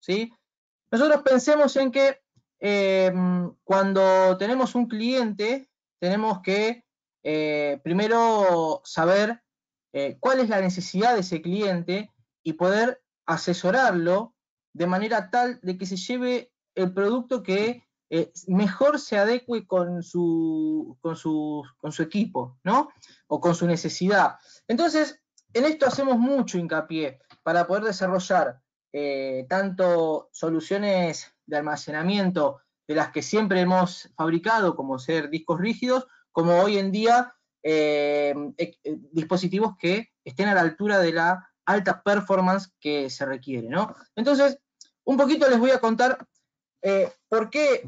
¿sí? Nosotros pensemos en que cuando tenemos un cliente, tenemos que primero saber cuál es la necesidad de ese cliente y poder asesorarlo de manera tal de que se lleve el producto que mejor se adecue con su equipo, ¿no? O con su necesidad. Entonces, en esto hacemos mucho hincapié para poder desarrollar tanto soluciones de almacenamiento de las que siempre hemos fabricado, como ser discos rígidos, como hoy en día dispositivos que estén a la altura de la alta performance que se requiere, ¿no? Entonces, un poquito les voy a contar por qué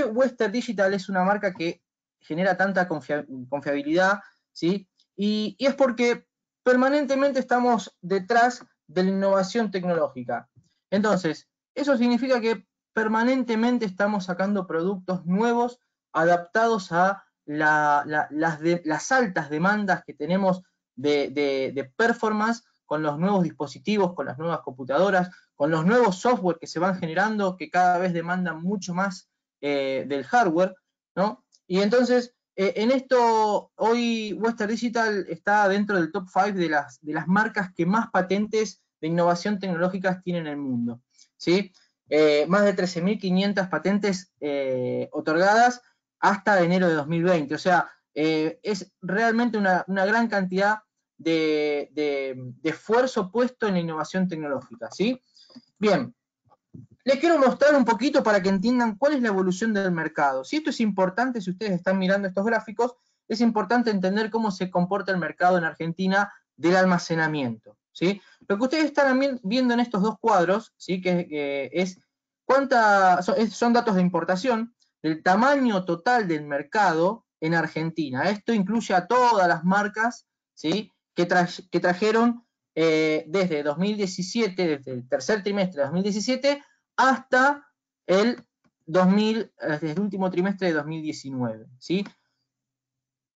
Western Digital es una marca que genera tanta confiabilidad, ¿sí? Y es porque permanentemente estamos detrás de la innovación tecnológica. Entonces, eso significa que permanentemente estamos sacando productos nuevos adaptados a las altas demandas que tenemos de performance con los nuevos dispositivos, con las nuevas computadoras, con los nuevos software que se van generando, que cada vez demandan mucho más del hardware, ¿no? Y entonces, en esto, hoy Western Digital está dentro del top 5 de las marcas que más patentes de innovación tecnológica tienen en el mundo, ¿sí? Más de 13.500 patentes otorgadas hasta enero de 2020. O sea, es realmente una gran cantidad de esfuerzo puesto en la innovación tecnológica, ¿sí? Bien, les quiero mostrar un poquito para que entiendan cuál es la evolución del mercado. Si esto es importante, si ustedes están mirando estos gráficos, es importante entender cómo se comporta el mercado en Argentina del almacenamiento, ¿sí? Lo que ustedes están viendo en estos dos cuadros, ¿sí? que es son datos de importación, del tamaño total del mercado en Argentina. Esto incluye a todas las marcas, ¿sí? que trajeron desde 2017, desde el tercer trimestre de 2017, hasta desde el último trimestre de 2019, ¿sí?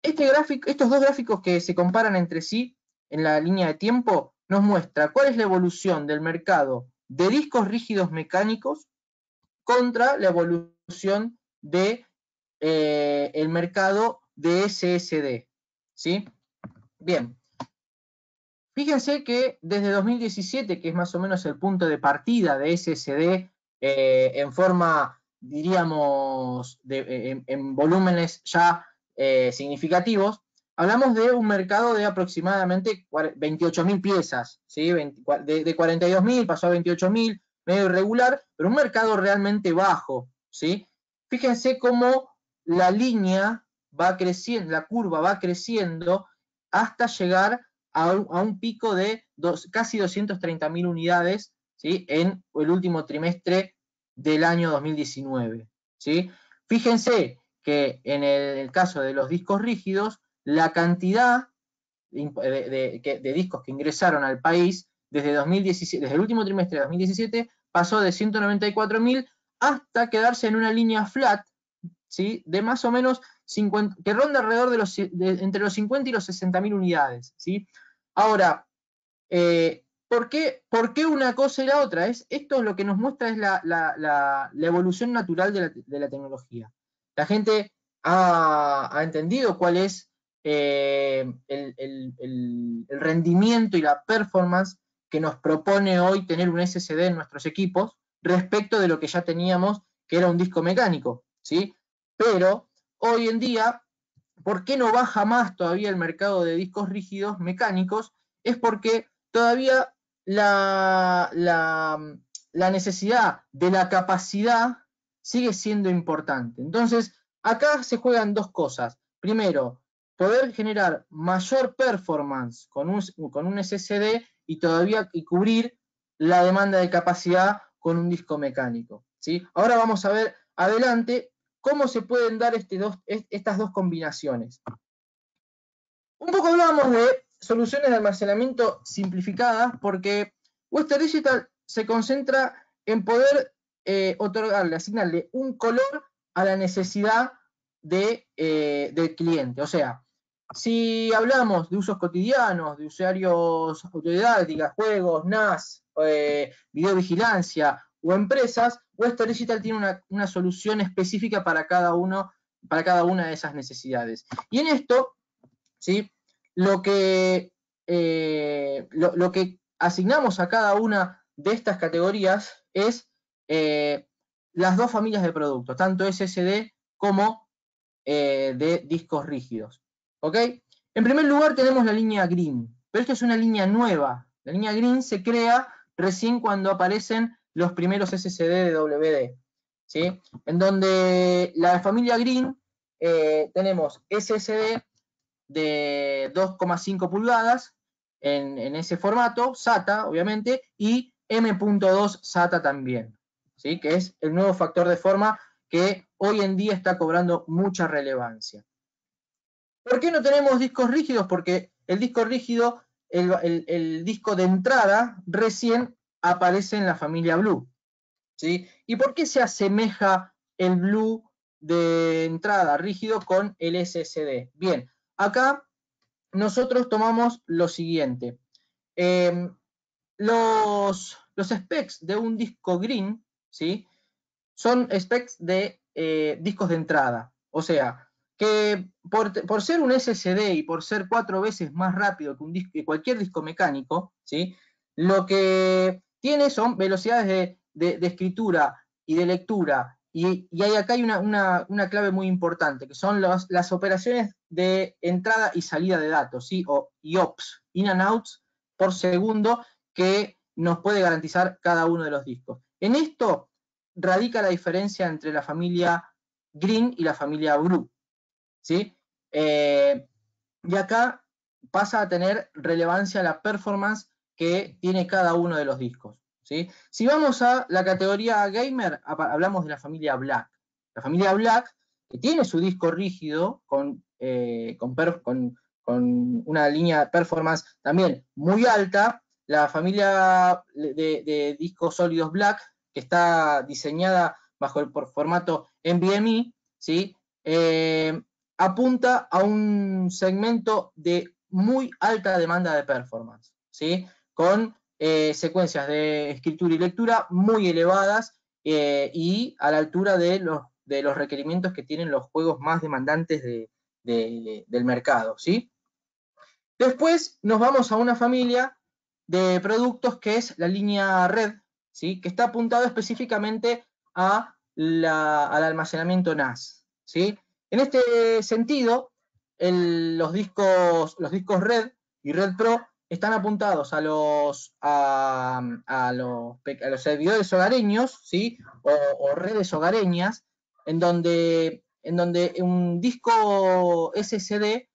Estos dos gráficos que se comparan entre sí en la línea de tiempo nos muestra cuál es la evolución del mercado de discos rígidos mecánicos contra la evolución de el mercado de SSD, ¿sí? Bien, fíjense que desde 2017, que es más o menos el punto de partida de SSD en forma, diríamos, en volúmenes ya significativos, hablamos de un mercado de aproximadamente 28.000 piezas, ¿sí? de 42.000 pasó a 28.000, medio irregular, pero un mercado realmente bajo, ¿sí? Fíjense cómo la línea va creciendo, la curva va creciendo hasta llegar a un pico de casi 230.000 unidades, ¿sí? En el último trimestre del año 2019, ¿sí? Fíjense que en el caso de los discos rígidos, la cantidad de discos que ingresaron al país desde el último trimestre de 2017 pasó de 194.000 hasta quedarse en una línea flat, ¿sí? De más o menos 50, que ronda alrededor entre los 50 y los 60.000 unidades, ¿sí? Ahora, ¿por qué una cosa y la otra? Esto es lo que nos muestra es la evolución natural de la tecnología. La gente ha entendido cuál es el rendimiento y la performance que nos propone hoy tener un SSD en nuestros equipos respecto de lo que ya teníamos, que era un disco mecánico, ¿sí? Pero hoy en día, ¿por qué no baja más todavía el mercado de discos rígidos mecánicos? Es porque todavía la necesidad de la capacidad sigue siendo importante. Entonces, acá se juegan dos cosas. Primero, poder generar mayor performance con un SSD y cubrir la demanda de capacidad con un disco mecánico, ¿sí? Ahora vamos a ver adelante cómo se pueden dar estas dos combinaciones. Un poco hablamos de soluciones de almacenamiento simplificadas porque Western Digital se concentra en poder asignarle un color a la necesidad del cliente. O sea, si hablamos de usos cotidianos, de usuarios autodidácticas, juegos, NAS, videovigilancia o empresas, Western Digital tiene una solución específica para cada una de esas necesidades. Y en esto, ¿sí? Lo que asignamos a cada una de estas categorías es las dos familias de productos, tanto SSD como de discos rígidos. ¿Ok? En primer lugar tenemos la línea Green, pero esto es una línea nueva. La línea Green se crea recién cuando aparecen los primeros SSD de WD. ¿Sí? En donde la familia Green tenemos SSD de 2,5 pulgadas en ese formato, SATA obviamente, y M.2 SATA también, ¿sí? Que es el nuevo factor de forma que hoy en día está cobrando mucha relevancia. ¿Por qué no tenemos discos rígidos? Porque el disco rígido, el disco de entrada, recién aparece en la familia Blue, ¿sí? ¿Y por qué se asemeja el Blue de entrada rígido con el SSD? Bien, acá nosotros tomamos lo siguiente. Los specs de un disco Green, ¿sí? Son specs de discos de entrada. O sea, que por ser un SSD y por ser 4 veces más rápido que cualquier disco mecánico, ¿sí? Lo que tiene son velocidades de escritura y de lectura. Y acá hay una clave muy importante, que son las operaciones de entrada y salida de datos, ¿sí? O IOPS, in and outs, por segundo, que nos puede garantizar cada uno de los discos. En esto radica la diferencia entre la familia Green y la familia Blue, ¿sí? Y acá pasa a tener relevancia la performance que tiene cada uno de los discos, ¿sí? Si vamos a la categoría gamer, hablamos de la familia Black. La familia Black, que tiene su disco rígido con una línea de performance también muy alta, la familia de discos sólidos Black, que está diseñada bajo el formato NVMe, ¿sí? Apunta a un segmento de muy alta demanda de performance, ¿sí? Con secuencias de escritura y lectura muy elevadas y a la altura de los requerimientos que tienen los juegos más demandantes del mercado, ¿sí? Después nos vamos a una familia de productos que es la línea Red, ¿sí? Que está apuntado específicamente al almacenamiento NAS, ¿sí? En este sentido, los discos Red y Red Pro están apuntados a los servidores hogareños, ¿sí? o redes hogareñas, en donde un disco SSD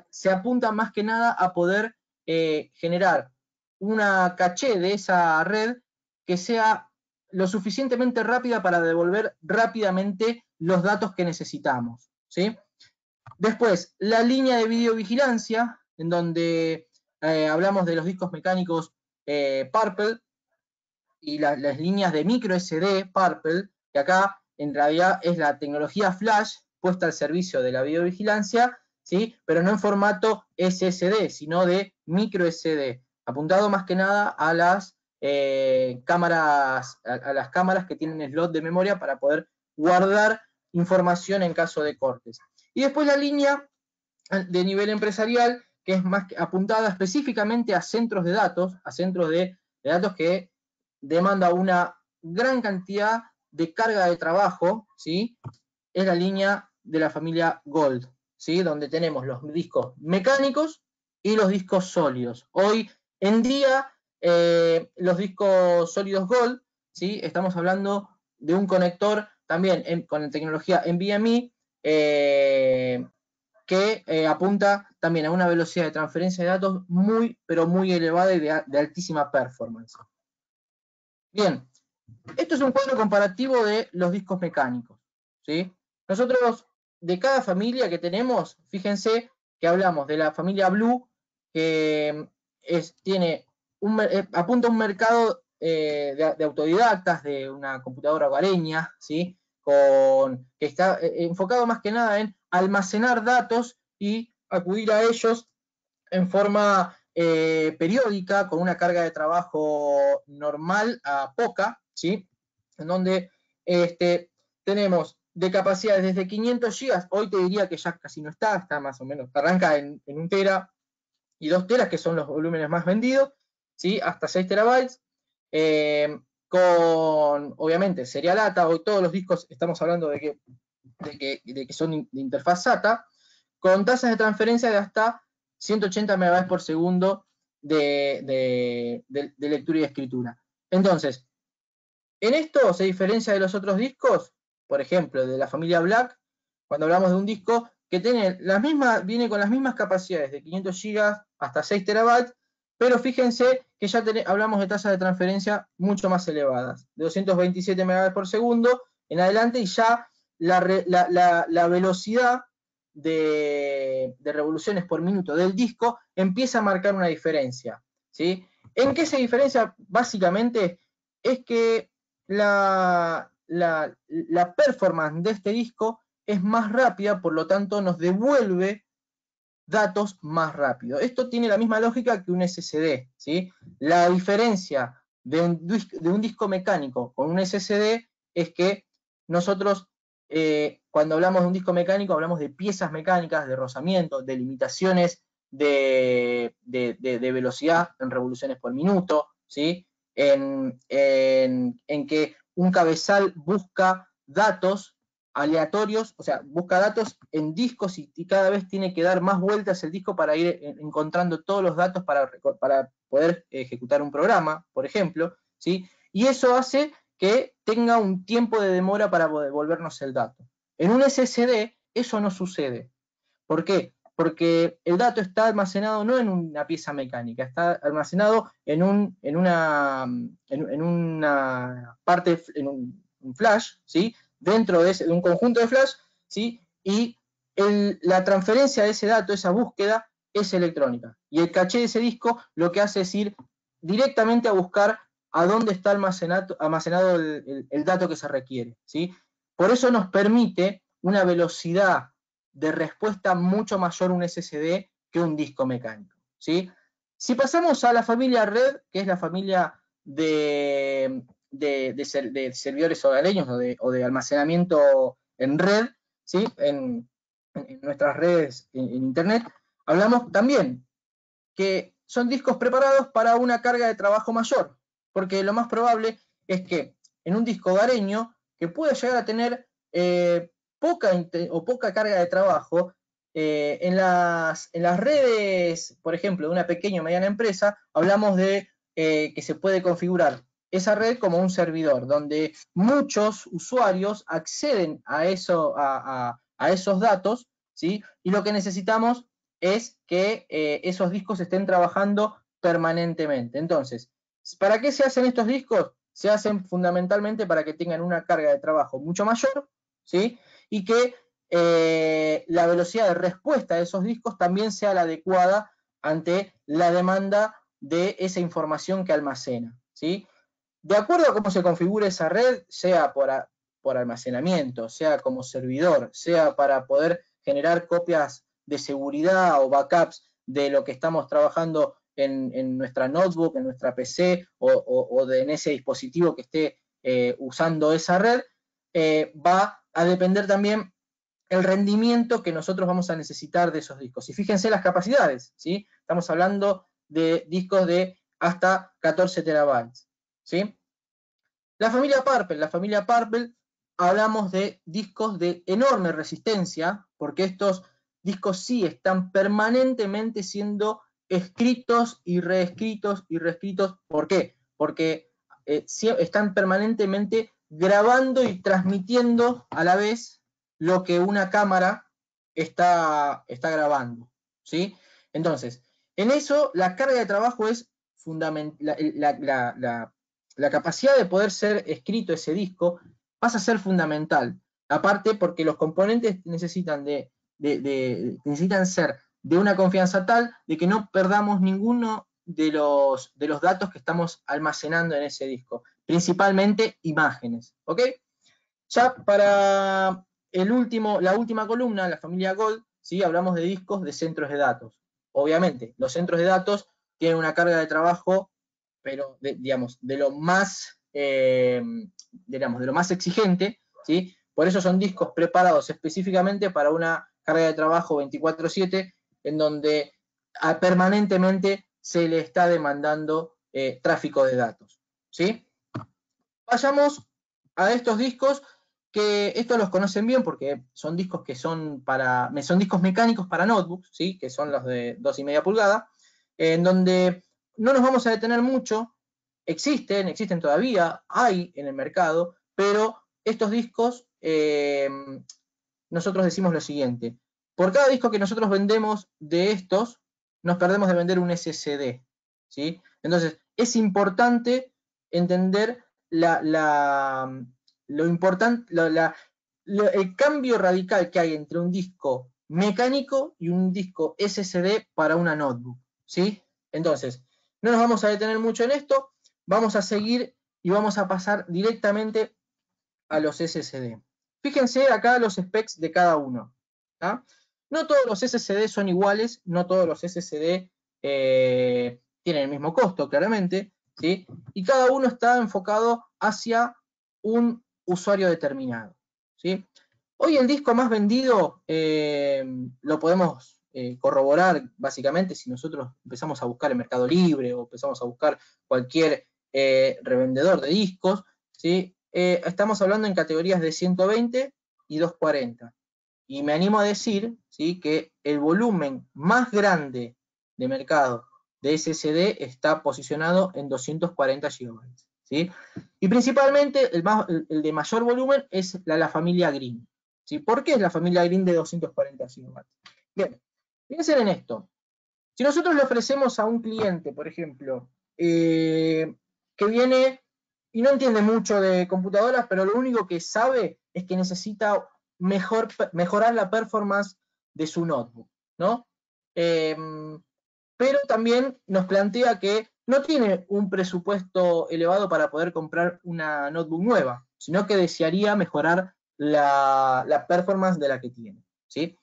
se apunta más que nada a poder generar una caché de esa red que sea lo suficientemente rápida para devolver rápidamente los datos que necesitamos, ¿sí? Después, la línea de videovigilancia, en donde hablamos de los discos mecánicos Purple y las líneas de micro SD Purple, que acá en realidad es la tecnología Flash puesta al servicio de la videovigilancia, ¿sí? Pero no en formato SSD, sino de micro SD, apuntado más que nada a las cámaras, a las cámaras que tienen slot de memoria para poder guardar información en caso de cortes. Y después la línea de nivel empresarial, que es más apuntada específicamente a centros de datos, que demanda una gran cantidad de carga de trabajo, ¿sí? Es la línea de la familia Gold, ¿sí? Donde tenemos los discos mecánicos y los discos sólidos. Hoy en día, los discos sólidos Gold, ¿sí? Estamos hablando de un conector también con tecnología NVMe, que apunta también a una velocidad de transferencia de datos muy, pero muy elevada y de altísima performance. Bien, esto es un cuadro comparativo de los discos mecánicos, ¿sí? Nosotros, de cada familia que tenemos, fíjense que hablamos de la familia Blue, que apunta a un mercado de autodidactas, de una computadora hogareña, ¿sí? Que está enfocado más que nada en almacenar datos y acudir a ellos en forma periódica, con una carga de trabajo normal a poca, ¿sí? en donde tenemos de capacidades desde 500 GB, hoy te diría que ya casi no está más o menos, arranca en 1 tera y 2 teras, que son los volúmenes más vendidos, ¿sí? Hasta 6 terabytes, con, obviamente, serial ATA, hoy todos los discos estamos hablando de que son de interfaz SATA, con tasas de transferencia de hasta 180 megabytes por segundo de lectura y escritura. Entonces, en esto se diferencia de los otros discos, por ejemplo, de la familia Black, cuando hablamos de un disco que viene con las mismas capacidades de 500 GB hasta 6 terabytes, pero fíjense que ya hablamos de tasas de transferencia mucho más elevadas, de 227 megabytes por segundo en adelante, y ya la velocidad de revoluciones por minuto del disco empieza a marcar una diferencia, ¿sí? ¿En qué se diferencia? Básicamente es que la performance de este disco es más rápida, por lo tanto nos devuelve datos más rápido. Esto tiene la misma lógica que un SSD, ¿sí? La diferencia de un disco mecánico con un SSD es que nosotros, cuando hablamos de un disco mecánico, hablamos de piezas mecánicas, de rozamiento, de limitaciones de velocidad en revoluciones por minuto, ¿sí? En que un cabezal busca datos aleatorios, o sea, busca datos en discos y cada vez tiene que dar más vueltas el disco para ir encontrando todos los datos para poder ejecutar un programa, por ejemplo, ¿sí? Y eso hace que tenga un tiempo de demora para devolvernos el dato. En un SSD eso no sucede. ¿Por qué? Porque el dato está almacenado no en una pieza mecánica, está almacenado en una parte, en un flash, ¿sí? Dentro de un conjunto de flash, ¿sí? Y la transferencia de ese dato, esa búsqueda, es electrónica. Y el caché de ese disco lo que hace es ir directamente a buscar a dónde está almacenado el dato que se requiere, ¿sí? Por eso nos permite una velocidad de respuesta mucho mayor un SSD que un disco mecánico, ¿sí? Si pasamos a la familia Red, que es la familia de servidores hogareños o de almacenamiento en red, ¿sí? En nuestras redes en Internet, hablamos también que son discos preparados para una carga de trabajo mayor, porque lo más probable es que en un disco hogareño, que puede llegar a tener poca carga de trabajo, en las redes, por ejemplo, de una pequeña o mediana empresa, hablamos de que se puede configurar esa red como un servidor, donde muchos usuarios acceden a esos datos, ¿sí? Y lo que necesitamos es que esos discos estén trabajando permanentemente. Entonces, ¿para qué se hacen estos discos? Se hacen fundamentalmente para que tengan una carga de trabajo mucho mayor, ¿sí? Y que la velocidad de respuesta de esos discos también sea la adecuada ante la demanda de esa información que almacena, ¿sí? De acuerdo a cómo se configure esa red, sea por almacenamiento, sea como servidor, sea para poder generar copias de seguridad o backups de lo que estamos trabajando en nuestra notebook, en nuestra PC en ese dispositivo que esté usando esa red, va a depender también el rendimiento que nosotros vamos a necesitar de esos discos. Y fíjense las capacidades, ¿sí? Estamos hablando de discos de hasta 14 terabytes, ¿sí? La familia Purple, hablamos de discos de enorme resistencia, porque estos discos sí están permanentemente siendo escritos y reescritos y reescritos. ¿Por qué? Porque están permanentemente grabando y transmitiendo a la vez lo que una cámara está grabando, ¿sí? Entonces, en eso la carga de trabajo es fundamental, la capacidad de poder ser escrito ese disco pasa a ser fundamental. Aparte porque los componentes necesitan necesitan ser de una confianza tal de que no perdamos ninguno de los datos que estamos almacenando en ese disco, principalmente imágenes, ¿ok? Ya para la última columna, la familia Gold, ¿sí? Hablamos de discos de centros de datos. Obviamente, los centros de datos tienen una carga de trabajo, pero digamos, de lo más digamos, de lo más exigente, ¿sí? Por eso son discos preparados específicamente para una carga de trabajo 24/7, en donde permanentemente se le está demandando tráfico de datos, ¿sí? Vayamos a estos discos, que estos los conocen bien porque son discos que son discos mecánicos para notebooks, ¿sí? Que son los de 2,5 pulgadas, en donde no nos vamos a detener mucho. Existen todavía, hay en el mercado, pero estos discos, nosotros decimos lo siguiente: por cada disco que nosotros vendemos de estos, nos perdemos de vender un SSD, ¿sí? Entonces, es importante entender lo importante, el cambio radical que hay entre un disco mecánico y un disco SSD para una notebook, ¿sí? Entonces, no nos vamos a detener mucho en esto, vamos a seguir y vamos a pasar directamente a los SSD. Fíjense acá los specs de cada uno, ¿tá? No todos los SSD son iguales, no todos los SSD tienen el mismo costo, claramente, ¿sí? Y cada uno está enfocado hacia un usuario determinado, ¿sí? Hoy el disco más vendido lo podemos corroborar básicamente si nosotros empezamos a buscar en Mercado Libre o empezamos a buscar cualquier revendedor de discos, ¿sí? Estamos hablando en categorías de 120 y 240. Y me animo a decir, ¿sí?, que el volumen más grande de mercado de SSD está posicionado en 240 GB, ¿sí? Y principalmente el de mayor volumen es la familia Green, ¿sí? ¿Por qué es la familia Green de 240 GB? Bien, piensen en esto. Si nosotros le ofrecemos a un cliente, por ejemplo, que viene y no entiende mucho de computadoras, pero lo único que sabe es que necesita mejorar la performance de su notebook, ¿no? Pero también nos plantea que no tiene un presupuesto elevado para poder comprar una notebook nueva, sino que desearía mejorar la performance de la que tiene, ¿sí?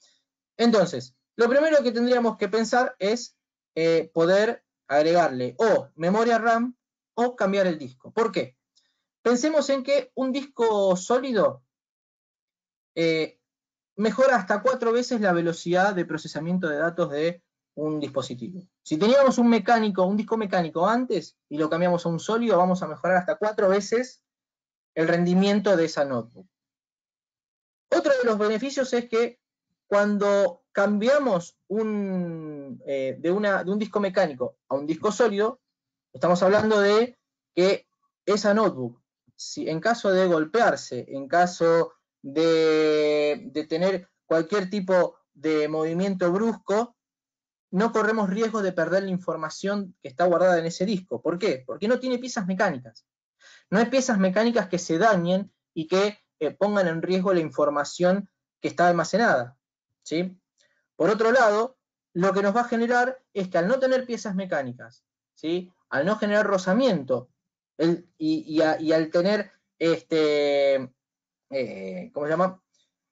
Entonces, lo primero que tendríamos que pensar es poder agregarle o memoria RAM o cambiar el disco. ¿Por qué? Pensemos en que un disco sólido mejora hasta 4 veces la velocidad de procesamiento de datos de un dispositivo. Si teníamos un disco mecánico antes y lo cambiamos a un sólido, vamos a mejorar hasta 4 veces el rendimiento de esa notebook. Otro de los beneficios es que cuando cambiamos de un disco mecánico a un disco sólido, estamos hablando de que esa notebook, si en caso de golpearse, en caso de tener cualquier tipo de movimiento brusco, no corremos riesgo de perder la información que está guardada en ese disco. ¿Por qué? Porque no tiene piezas mecánicas. No hay piezas mecánicas que se dañen y que pongan en riesgo la información que está almacenada, ¿sí? Por otro lado, lo que nos va a generar es que al no tener piezas mecánicas, ¿sí?, al no generar rozamiento y al tener ¿cómo se llama?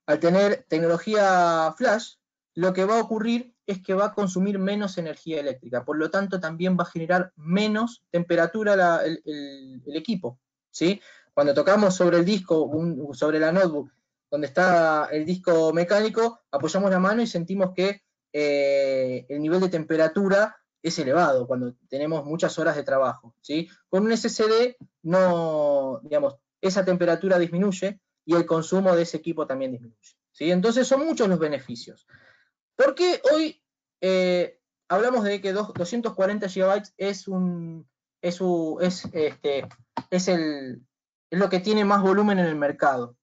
Al tener tecnología flash, lo que va a ocurrir es que va a consumir menos energía eléctrica, por lo tanto también va a generar menos temperatura el equipo, ¿sí? Cuando tocamos sobre el disco, sobre la notebook, donde está el disco mecánico, apoyamos la mano y sentimos que el nivel de temperatura es elevado cuando tenemos muchas horas de trabajo, ¿sí? Con un SSD no, digamos, esa temperatura disminuye y el consumo de ese equipo también disminuye, ¿sí? Entonces son muchos los beneficios. ¿Por qué hoy hablamos de que 240 GB es lo que tiene más volumen en el mercado?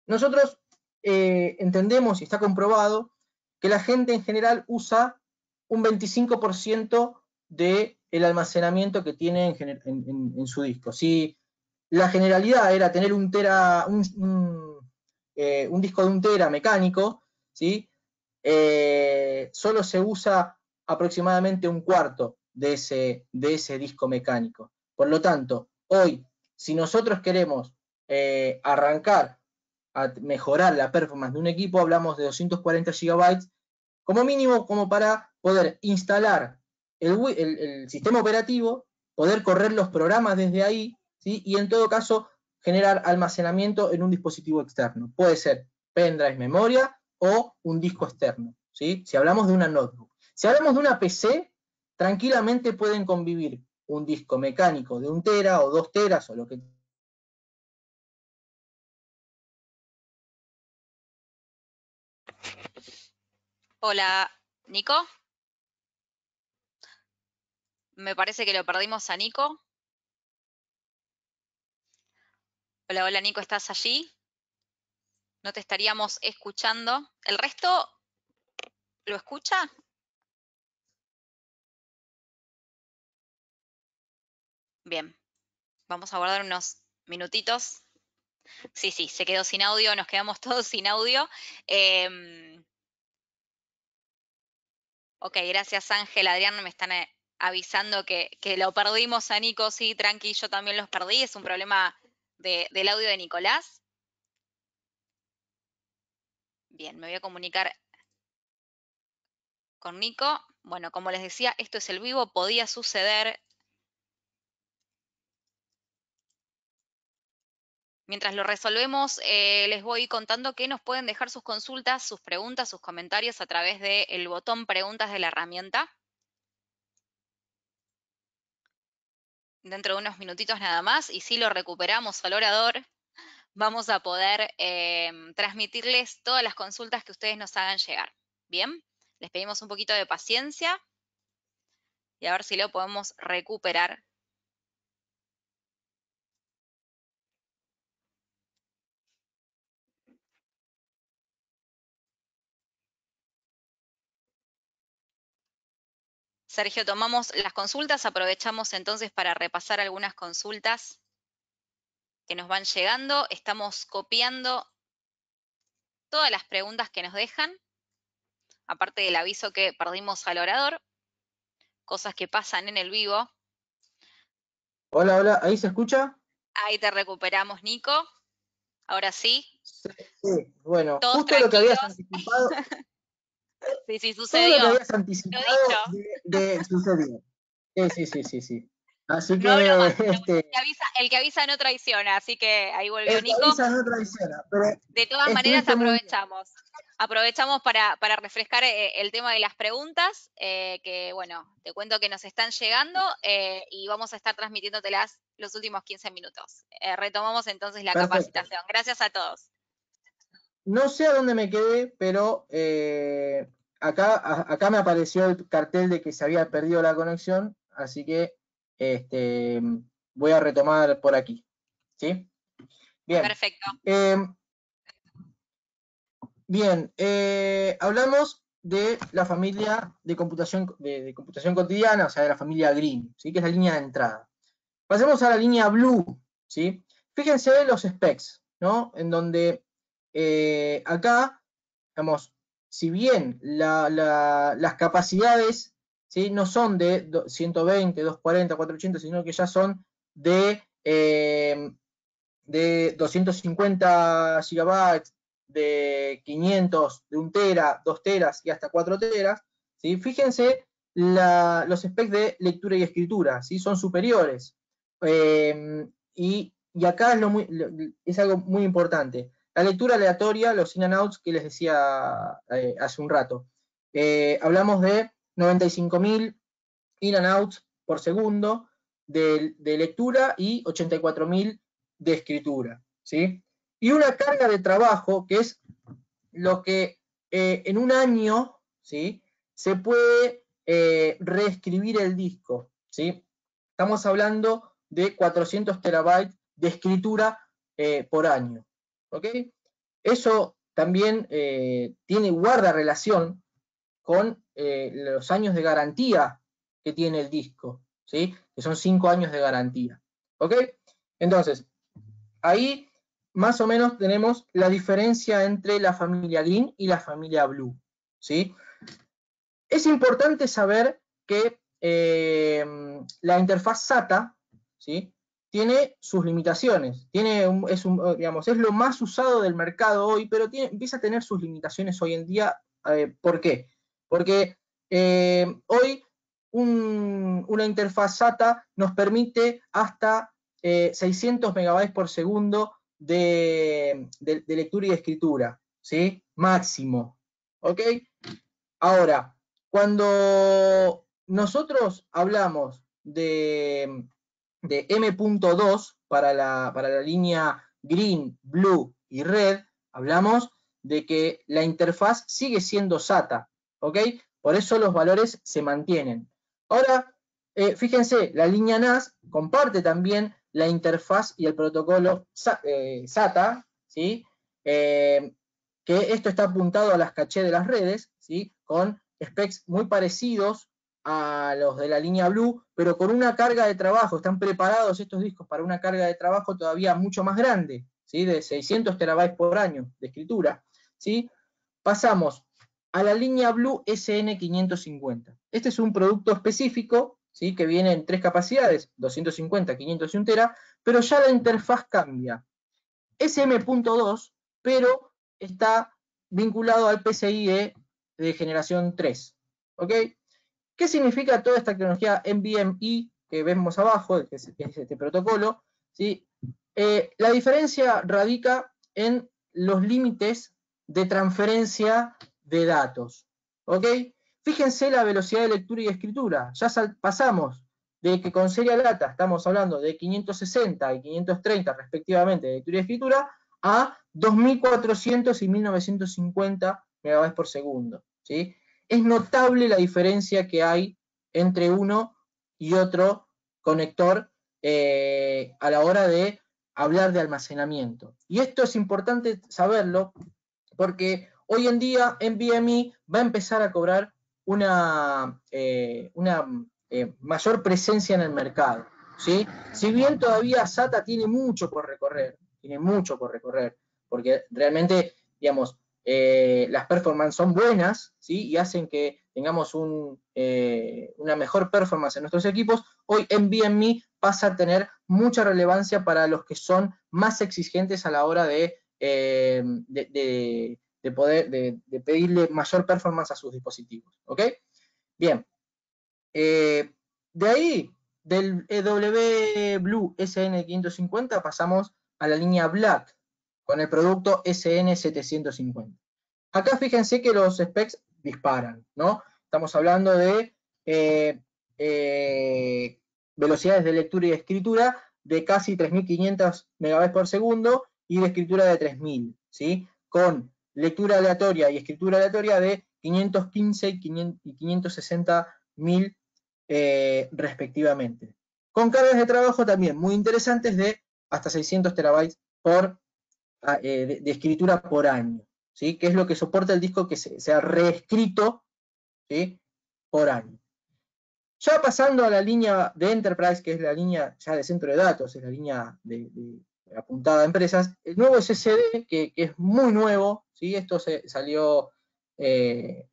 Nosotros entendemos, y está comprobado, que la gente en general usa un 25% del almacenamiento que tiene en su disco. Si la generalidad era tener un disco de 1 tera mecánico, ¿sí?, solo se usa aproximadamente 1/4 de ese disco mecánico. Por lo tanto, hoy, si nosotros queremos arrancar a mejorar la performance de un equipo, hablamos de 240 GB como mínimo, como para poder instalar el sistema operativo, poder correr los programas desde ahí, ¿sí?, y en todo caso generar almacenamiento en un dispositivo externo. Puede ser pendrive, memoria o un disco externo, ¿sí? Si hablamos de una notebook. Si hablamos de una PC, tranquilamente pueden convivir un disco mecánico de 1 tera o 2 teras o lo que... Hola, Nico. Me parece que lo perdimos a Nico. Hola, hola, Nico, ¿estás allí? No te estaríamos escuchando. ¿El resto lo escucha? Bien, vamos a guardar unos minutitos. Sí, sí, se quedó sin audio, nos quedamos todos sin audio. Ok, gracias Ángel, Adrián, me están avisando que lo perdimos a Nico. Sí, tranqui, yo también los perdí. Es un problema del audio de Nicolás. Bien, me voy a comunicar con Nico. Bueno, como les decía, esto es el vivo, podía suceder. Mientras lo resolvemos, les voy contando que nos pueden dejar sus consultas, sus preguntas, sus comentarios a través del botón preguntas de la herramienta. Dentro de unos minutitos nada más, y si lo recuperamos al orador, vamos a poder transmitirles todas las consultas que ustedes nos hagan llegar. Bien, les pedimos un poquito de paciencia y a ver si lo podemos recuperar. Sergio, tomamos las consultas, aprovechamos entonces para repasar algunas consultas que nos van llegando. Estamos copiando todas las preguntas que nos dejan, aparte del aviso que perdimos al orador, cosas que pasan en el vivo. Hola, hola, ¿ahí se escucha? Ahí te recuperamos, Nico. Ahora sí. Sí, sí. Bueno, Todos justo lo que habías tranquilos. anticipado, Sí, sí, todo lo que sucedió. habías Lo anticipado dicho. de sucedió. Sí, sí, sí, sí, sí. Así No hablo que más, pero bueno, el que avisa no traiciona, así que ahí volvió el que Nico. avisa no traiciona, pero De todas maneras estuviste muy bien. aprovechamos. Aprovechamos para refrescar el tema de las preguntas, que bueno, te cuento que nos están llegando y vamos a estar transmitiéndotelas los últimos 15 minutos. Retomamos entonces la Perfecto. capacitación. Gracias a todos. No sé a dónde me quedé, pero acá me apareció el cartel de que se había perdido la conexión, así que voy a retomar por aquí. ¿Sí? Bien. Perfecto. Bien, hablamos de la familia de computación, de computación cotidiana, o sea, de la familia Green, ¿sí? Que es la línea de entrada. Pasemos a la línea Blue, ¿sí? Fíjense los specs, ¿no? En donde acá, digamos, si bien las capacidades, ¿sí? No son de 120, 240, 480, sino que ya son de 250 gigabytes, de 500, de 1 tera, 2 teras y hasta 4 teras, ¿sí? Fíjense los specs de lectura y escritura, ¿sí? Son superiores. Y acá es algo muy importante. La lectura aleatoria, los in and outs que les decía hace un rato. Hablamos de 95.000 in and outs por segundo de lectura y 84.000 de escritura, ¿sí? Y una carga de trabajo que es lo que en un año, ¿sí? Se puede reescribir el disco, ¿sí? Estamos hablando de 400 terabytes de escritura por año, ¿ok? Eso también guarda relación con los años de garantía que tiene el disco, ¿sí? Que son 5 años de garantía, ¿ok? Entonces, ahí más o menos tenemos la diferencia entre la familia Green y la familia Blue, ¿sí? Es importante saber que la interfaz SATA, ¿sí? Tiene sus limitaciones, es lo más usado del mercado hoy, pero empieza a tener sus limitaciones hoy en día. ¿Por qué? Porque hoy una interfaz SATA nos permite hasta 600 megabytes por segundo de lectura y de escritura, ¿sí? Máximo, ¿ok? Ahora, cuando nosotros hablamos de M.2 para la línea green, blue y red, hablamos de que la interfaz sigue siendo SATA, ¿ok? Por eso los valores se mantienen. Ahora, fíjense, la línea NAS comparte también la interfaz y el protocolo SATA, ¿sí? Que esto está apuntado a las cachés de las redes, ¿sí? Con specs muy parecidos a los de la línea Blue, pero con una carga de trabajo. Están preparados estos discos para una carga de trabajo todavía mucho más grande, ¿sí? De 600 terabytes por año de escritura, ¿sí? Pasamos a la línea Blue SN550. Este es un producto específico, ¿sí? Que viene en tres capacidades, 250, 500 y 1 tera, pero ya la interfaz cambia. Es M.2, pero está vinculado al PCIe de generación 3, ¿ok? ¿Qué significa toda esta tecnología NVMe que vemos abajo, que es este protocolo? ¿Sí? La diferencia radica en los límites de transferencia de datos, ¿ok? Fíjense la velocidad de lectura y escritura. Ya pasamos de que con serial data estamos hablando de 560 y 530 respectivamente de lectura y escritura a 2400 y 1950 megabytes por segundo, ¿sí? Es notable la diferencia que hay entre uno y otro conector a la hora de hablar de almacenamiento. Y esto es importante saberlo porque hoy en día NVMe va a empezar a cobrar una mayor presencia en el mercado, ¿sí? Si bien todavía SATA tiene mucho por recorrer, porque realmente, digamos, las performances son buenas, ¿sí? Y hacen que tengamos una mejor performance en nuestros equipos. Hoy NVMe pasa a tener mucha relevancia para los que son más exigentes a la hora de pedirle mayor performance a sus dispositivos, ¿ok? Bien, de ahí, del EW Blue SN550 pasamos a la línea Black con el producto SN750. Acá fíjense que los specs disparan, ¿no? Estamos hablando de velocidades de lectura y de escritura de casi 3500 megabytes por segundo y de escritura de 3000, ¿sí? Con lectura aleatoria y escritura aleatoria de 515 y 560.000 respectivamente. Con cargas de trabajo también muy interesantes de hasta 600 terabytes de escritura por año, ¿sí? Que es lo que soporta el disco que se ha reescrito, ¿sí? Por año. Ya pasando a la línea de Enterprise, que es la línea ya de centro de datos, es la línea apuntada a empresas, el nuevo SSD, que es muy nuevo, ¿sí? Esto salió, se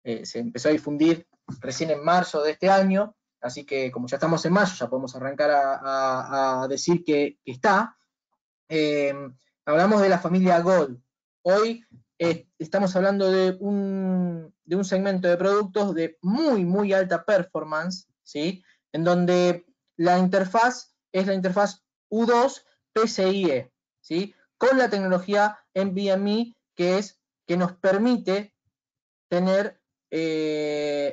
empezó a difundir recién en marzo de este año, así que como ya estamos en mayo, ya podemos arrancar a decir que está. Hablamos de la familia Gold. Hoy estamos hablando de un segmento de productos de muy alta performance, ¿sí? En donde la interfaz es la interfaz U2 PCIe, ¿sí? Con la tecnología NVMe que nos permite tener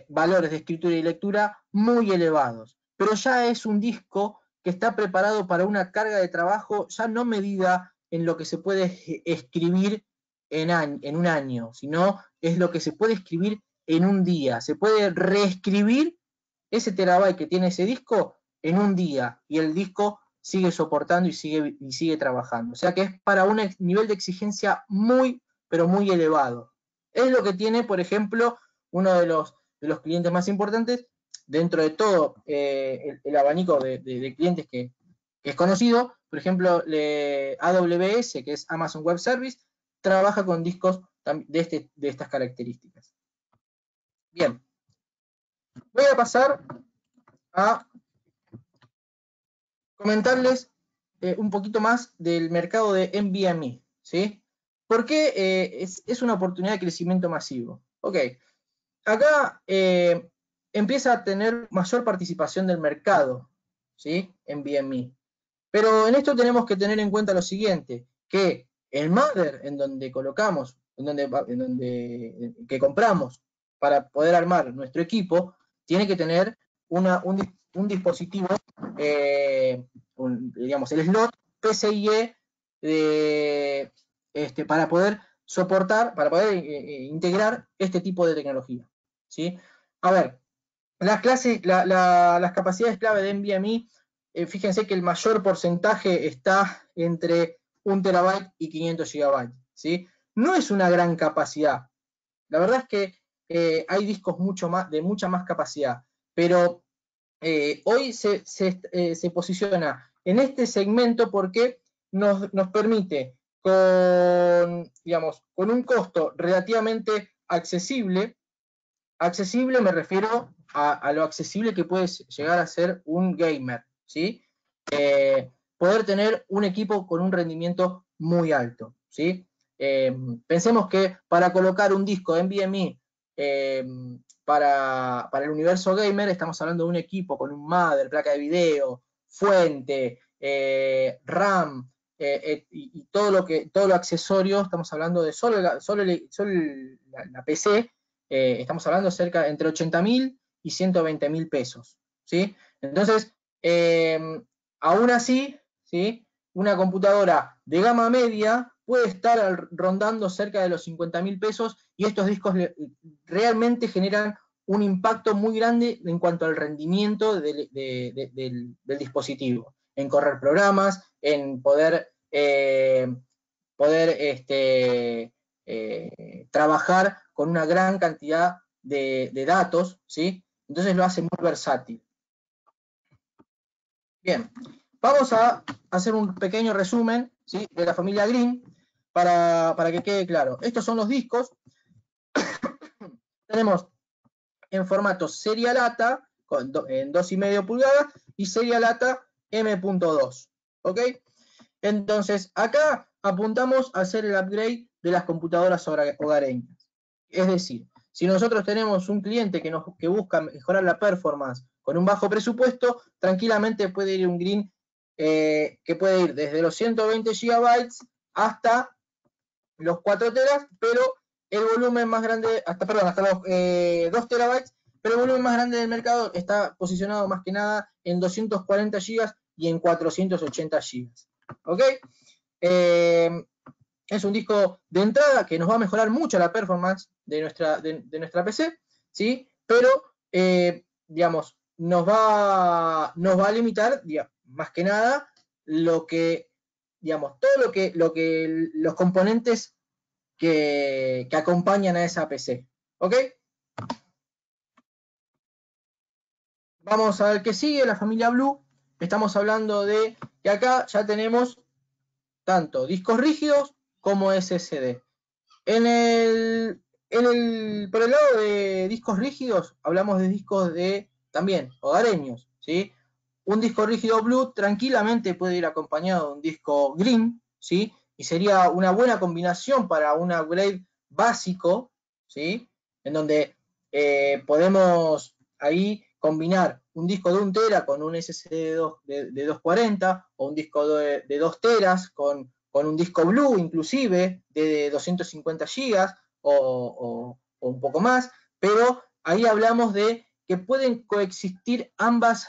valores de escritura y lectura muy elevados. Pero ya es un disco que está preparado para una carga de trabajo ya no medida en lo que se puede escribir en un año, sino es lo que se puede escribir en un día. Se puede reescribir ese terabyte que tiene ese disco en un día y el disco sigue soportando y sigue trabajando. O sea que es para un nivel de exigencia muy, pero muy elevado. Es lo que tiene, por ejemplo, uno de los clientes más importantes dentro de todo el abanico de clientes que es conocido. Por ejemplo, AWS, que es Amazon Web Service, trabaja con discos de estas características. Bien, voy a pasar a comentarles un poquito más del mercado de NVMe, ¿sí? ¿Por qué es una oportunidad de crecimiento masivo? Ok, acá empieza a tener mayor participación del mercado, ¿sí? NVMe. Pero en esto tenemos que tener en cuenta lo siguiente, que el mother en donde colocamos, que compramos para poder armar nuestro equipo, tiene que tener un dispositivo, digamos, el slot PCIe para poder soportar, para poder integrar este tipo de tecnología, ¿sí? A ver, las capacidades clave de NVMe, fíjense que el mayor porcentaje está entre 1 terabyte y 500 gigabytes, ¿sí? No es una gran capacidad. La verdad es que hay discos de mucha más capacidad, pero hoy se posiciona en este segmento porque nos permite digamos, con un costo relativamente accesible me refiero a lo accesible que puede llegar a ser un gamer, ¿sí? Poder tener un equipo con un rendimiento muy alto, ¿sí? Pensemos que para colocar un disco NVMe para el universo gamer estamos hablando de un equipo con un mother, placa de video, fuente, RAM, y todo lo accesorio. Estamos hablando de solo la PC, estamos hablando cerca entre 80.000 y 120.000 pesos, ¿sí? Entonces, aún así, ¿sí? Una computadora de gama media puede estar rondando cerca de los 50.000 pesos, y estos discos realmente generan un impacto muy grande en cuanto al rendimiento del dispositivo, en correr programas, en poder trabajar con una gran cantidad de datos, ¿sí? Entonces lo hace muy versátil. Bien, vamos a hacer un pequeño resumen, ¿sí?, de la familia Green para que quede claro. Estos son los discos. Tenemos en formato serial ATA en 2,5 pulgadas y serial ATA M.2, ¿ok? Entonces, acá apuntamos a hacer el upgrade de las computadoras hogareñas. Es decir, si nosotros tenemos un cliente que busca mejorar la performance con un bajo presupuesto, tranquilamente puede ir un Green que puede ir desde los 120 GB hasta los 4 teras, pero el volumen más grande, hasta los 2 terabytes, pero el volumen más grande del mercado está posicionado más que nada en 240 GB y en 480 GB. ¿Ok? Es un disco de entrada que nos va a mejorar mucho la performance de nuestra PC, ¿sí? Pero, digamos, nos va a limitar, digamos, más que nada, digamos, todo lo que los componentes que acompañan a esa PC. ¿Ok? Vamos a ver qué sigue, la familia Blue. Estamos hablando de que acá ya tenemos tanto discos rígidos como SSD. Por el lado de discos rígidos, hablamos de discos también hogareños, ¿sí? Un disco rígido Blue tranquilamente puede ir acompañado de un disco Green, ¿sí? Y sería una buena combinación para un upgrade básico, ¿sí? En donde podemos ahí combinar un disco de 1 tera con un SSD de 240, o un disco de 2 teras con un disco Blue inclusive de 250 GB o un poco más, pero ahí hablamos de que pueden coexistir ambos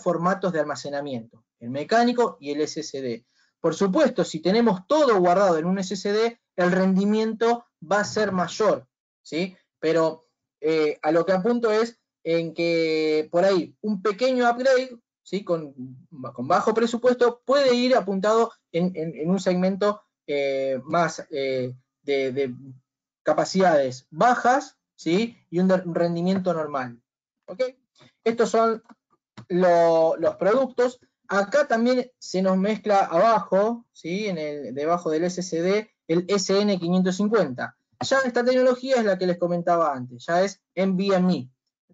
formatos de almacenamiento, el mecánico y el SSD. Por supuesto, si tenemos todo guardado en un SSD, el rendimiento va a ser mayor, ¿sí? Pero a lo que apunto es en que por ahí un pequeño upgrade, ¿sí?, con bajo presupuesto, puede ir apuntado en un segmento más de capacidades bajas, ¿sí?, y un rendimiento normal. ¿Ok? Estos son los productos. Acá también se nos mezcla abajo, ¿sí?, debajo del SSD, el SN550. Ya esta tecnología es la que les comentaba antes, ya es NVMe.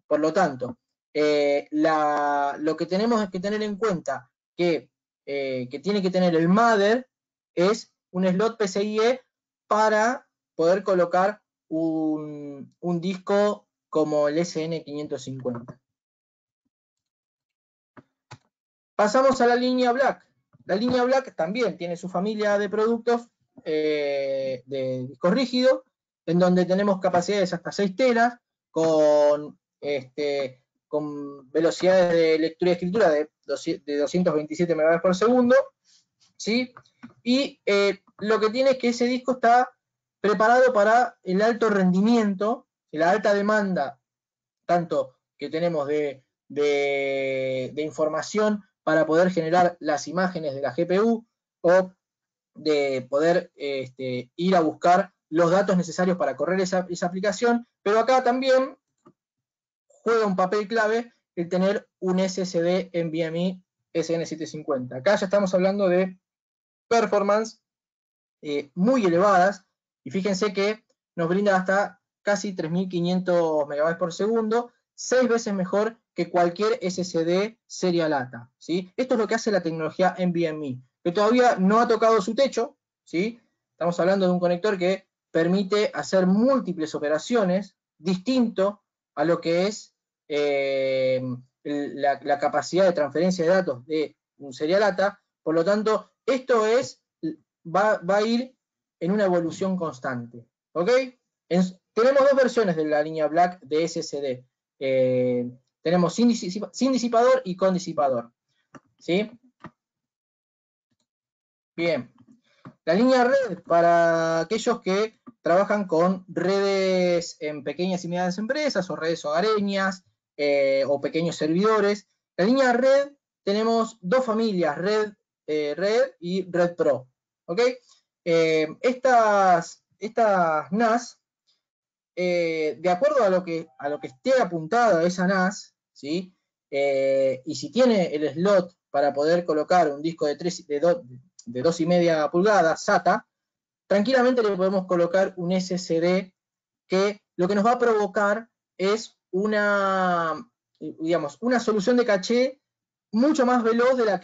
Por lo tanto, lo que tenemos que tener en cuenta que tiene que tener el mother es un slot PCIe para poder colocar un disco como el SN550. Pasamos a la línea Black. La línea Black también tiene su familia de productos de disco rígido, en donde tenemos capacidades hasta 6 teras, con velocidades de lectura y escritura de 227 MB por segundo, ¿sí? Y lo que tiene es que ese disco está preparado para el alto rendimiento, la alta demanda, tanto que tenemos de información para poder generar las imágenes de la GPU, o de poder ir a buscar los datos necesarios para correr esa aplicación, pero acá también juega un papel clave el tener un SSD NVMe SN750. Acá ya estamos hablando de performance muy elevadas, y fíjense que nos brinda hasta casi 3500 MB por segundo, 6 veces mejor que cualquier SSD serie lata, ¿sí? Esto es lo que hace la tecnología NVMe, que todavía no ha tocado su techo, ¿sí? Estamos hablando de un conector que permite hacer múltiples operaciones, distinto a lo que es la capacidad de transferencia de datos de un serie lata. Por lo tanto, esto va a ir en una evolución constante, ¿ok? Tenemos dos versiones de la línea Black de SSD. Tenemos sin disipador y con disipador, ¿sí? Bien. La línea red, para aquellos que trabajan con redes en pequeñas y medianas empresas, o redes hogareñas, o pequeños servidores. La línea red, tenemos dos familias, red y red Pro, ¿ok? Estas NAS, de acuerdo a lo que esté apuntada esa NAS, ¿sí? Y si tiene el slot para poder colocar un disco de 2,5 pulgadas SATA, tranquilamente le podemos colocar un SSD que lo que nos va a provocar es una solución de caché mucho más veloz de la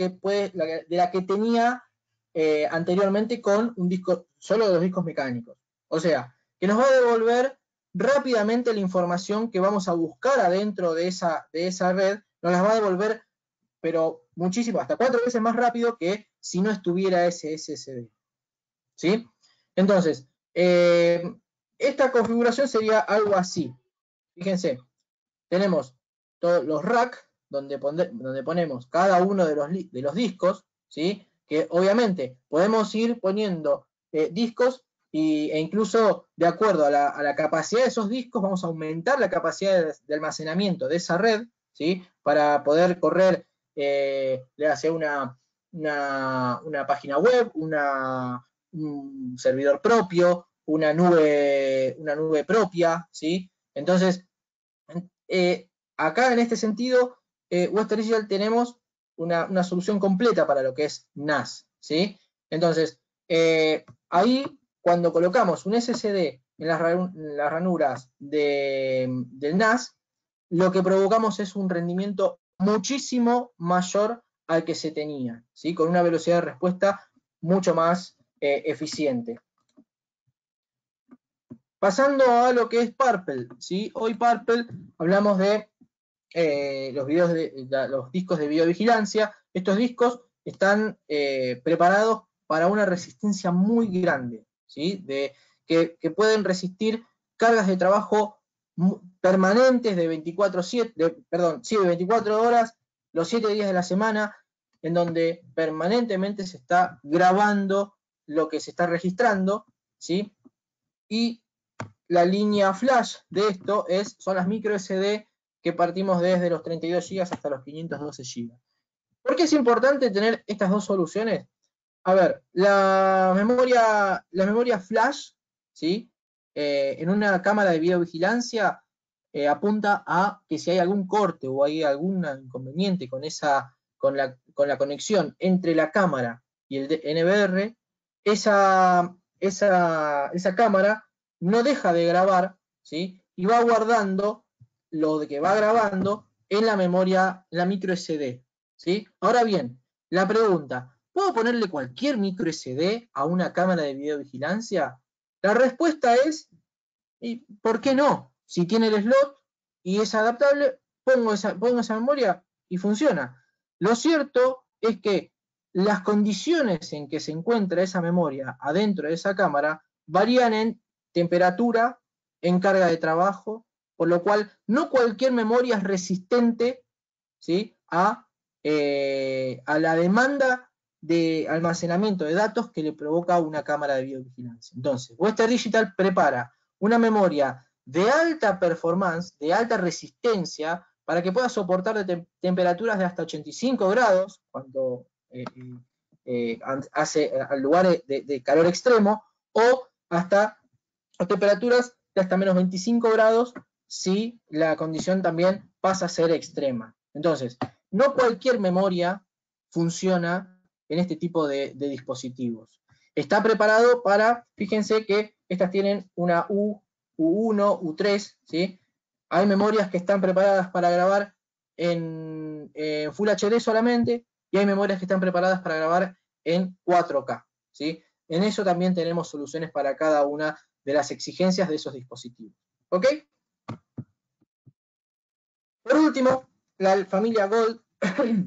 que tenía anteriormente con un disco, solo de los discos mecánicos. O sea, que nos va a devolver rápidamente la información que vamos a buscar adentro de esa red, nos las va a devolver, pero muchísimo, hasta 4 veces más rápido que si no estuviera ese SSD, ¿sí? Entonces, esta configuración sería algo así. Fíjense, tenemos todos los racks donde ponemos cada uno de los discos, ¿sí? Que obviamente podemos ir poniendo discos e incluso de acuerdo a la capacidad de esos discos vamos a aumentar la capacidad de almacenamiento de esa red, ¿sí? Para poder correr ya sea una página web, un servidor propio, una nube propia, ¿sí? Entonces, acá en este sentido, Western Digital tenemos una solución completa para lo que es NAS, ¿sí? Entonces, ahí cuando colocamos un SSD en las ranuras del NAS, lo que provocamos es un rendimiento muchísimo mayor al que se tenía, ¿sí? Con una velocidad de respuesta mucho más eficiente. Pasando a lo que es Purple, ¿sí? Hoy Purple hablamos de los discos de videovigilancia. Estos discos están preparados para una resistencia muy grande, ¿sí? Que pueden resistir cargas de trabajo permanentes de 24 horas, los 7 días de la semana, en donde permanentemente se está grabando lo que se está registrando, ¿sí? Y la línea flash de esto son las micro SD, que partimos desde los 32 GB hasta los 512 GB. ¿Por qué es importante tener estas dos soluciones? A ver, la memoria flash, ¿sí? En una cámara de videovigilancia apunta a que si hay algún corte o hay algún inconveniente con la conexión entre la cámara y el NVR, esa cámara no deja de grabar, ¿sí? Y va guardando lo que va grabando en la memoria, la micro SD, ¿sí? Ahora bien, la pregunta, ¿puedo ponerle cualquier micro SD a una cámara de videovigilancia? La respuesta es, ¿por qué no? Si tiene el slot y es adaptable, pongo esa memoria y funciona. Lo cierto es que las condiciones en que se encuentra esa memoria adentro de esa cámara varían en temperatura, en carga de trabajo, por lo cual no cualquier memoria es resistente, ¿sí?, a la demanda de almacenamiento de datos que le provoca una cámara de videovigilancia. Entonces, Western Digital prepara una memoria de alta performance, de alta resistencia, para que pueda soportar temperaturas de hasta 85 grados, cuando hace lugares de calor extremo, o hasta temperaturas de hasta menos 25 grados si la condición también pasa a ser extrema. Entonces, no cualquier memoria funciona en este tipo de dispositivos. Está preparado para, fíjense que estas tienen una U1, U3, ¿sí? Hay memorias que están preparadas para grabar en Full HD solamente, y hay memorias que están preparadas para grabar en 4K, ¿sí? En eso también tenemos soluciones para cada una de las exigencias de esos dispositivos. ¿Ok? Por último, la familia Gold,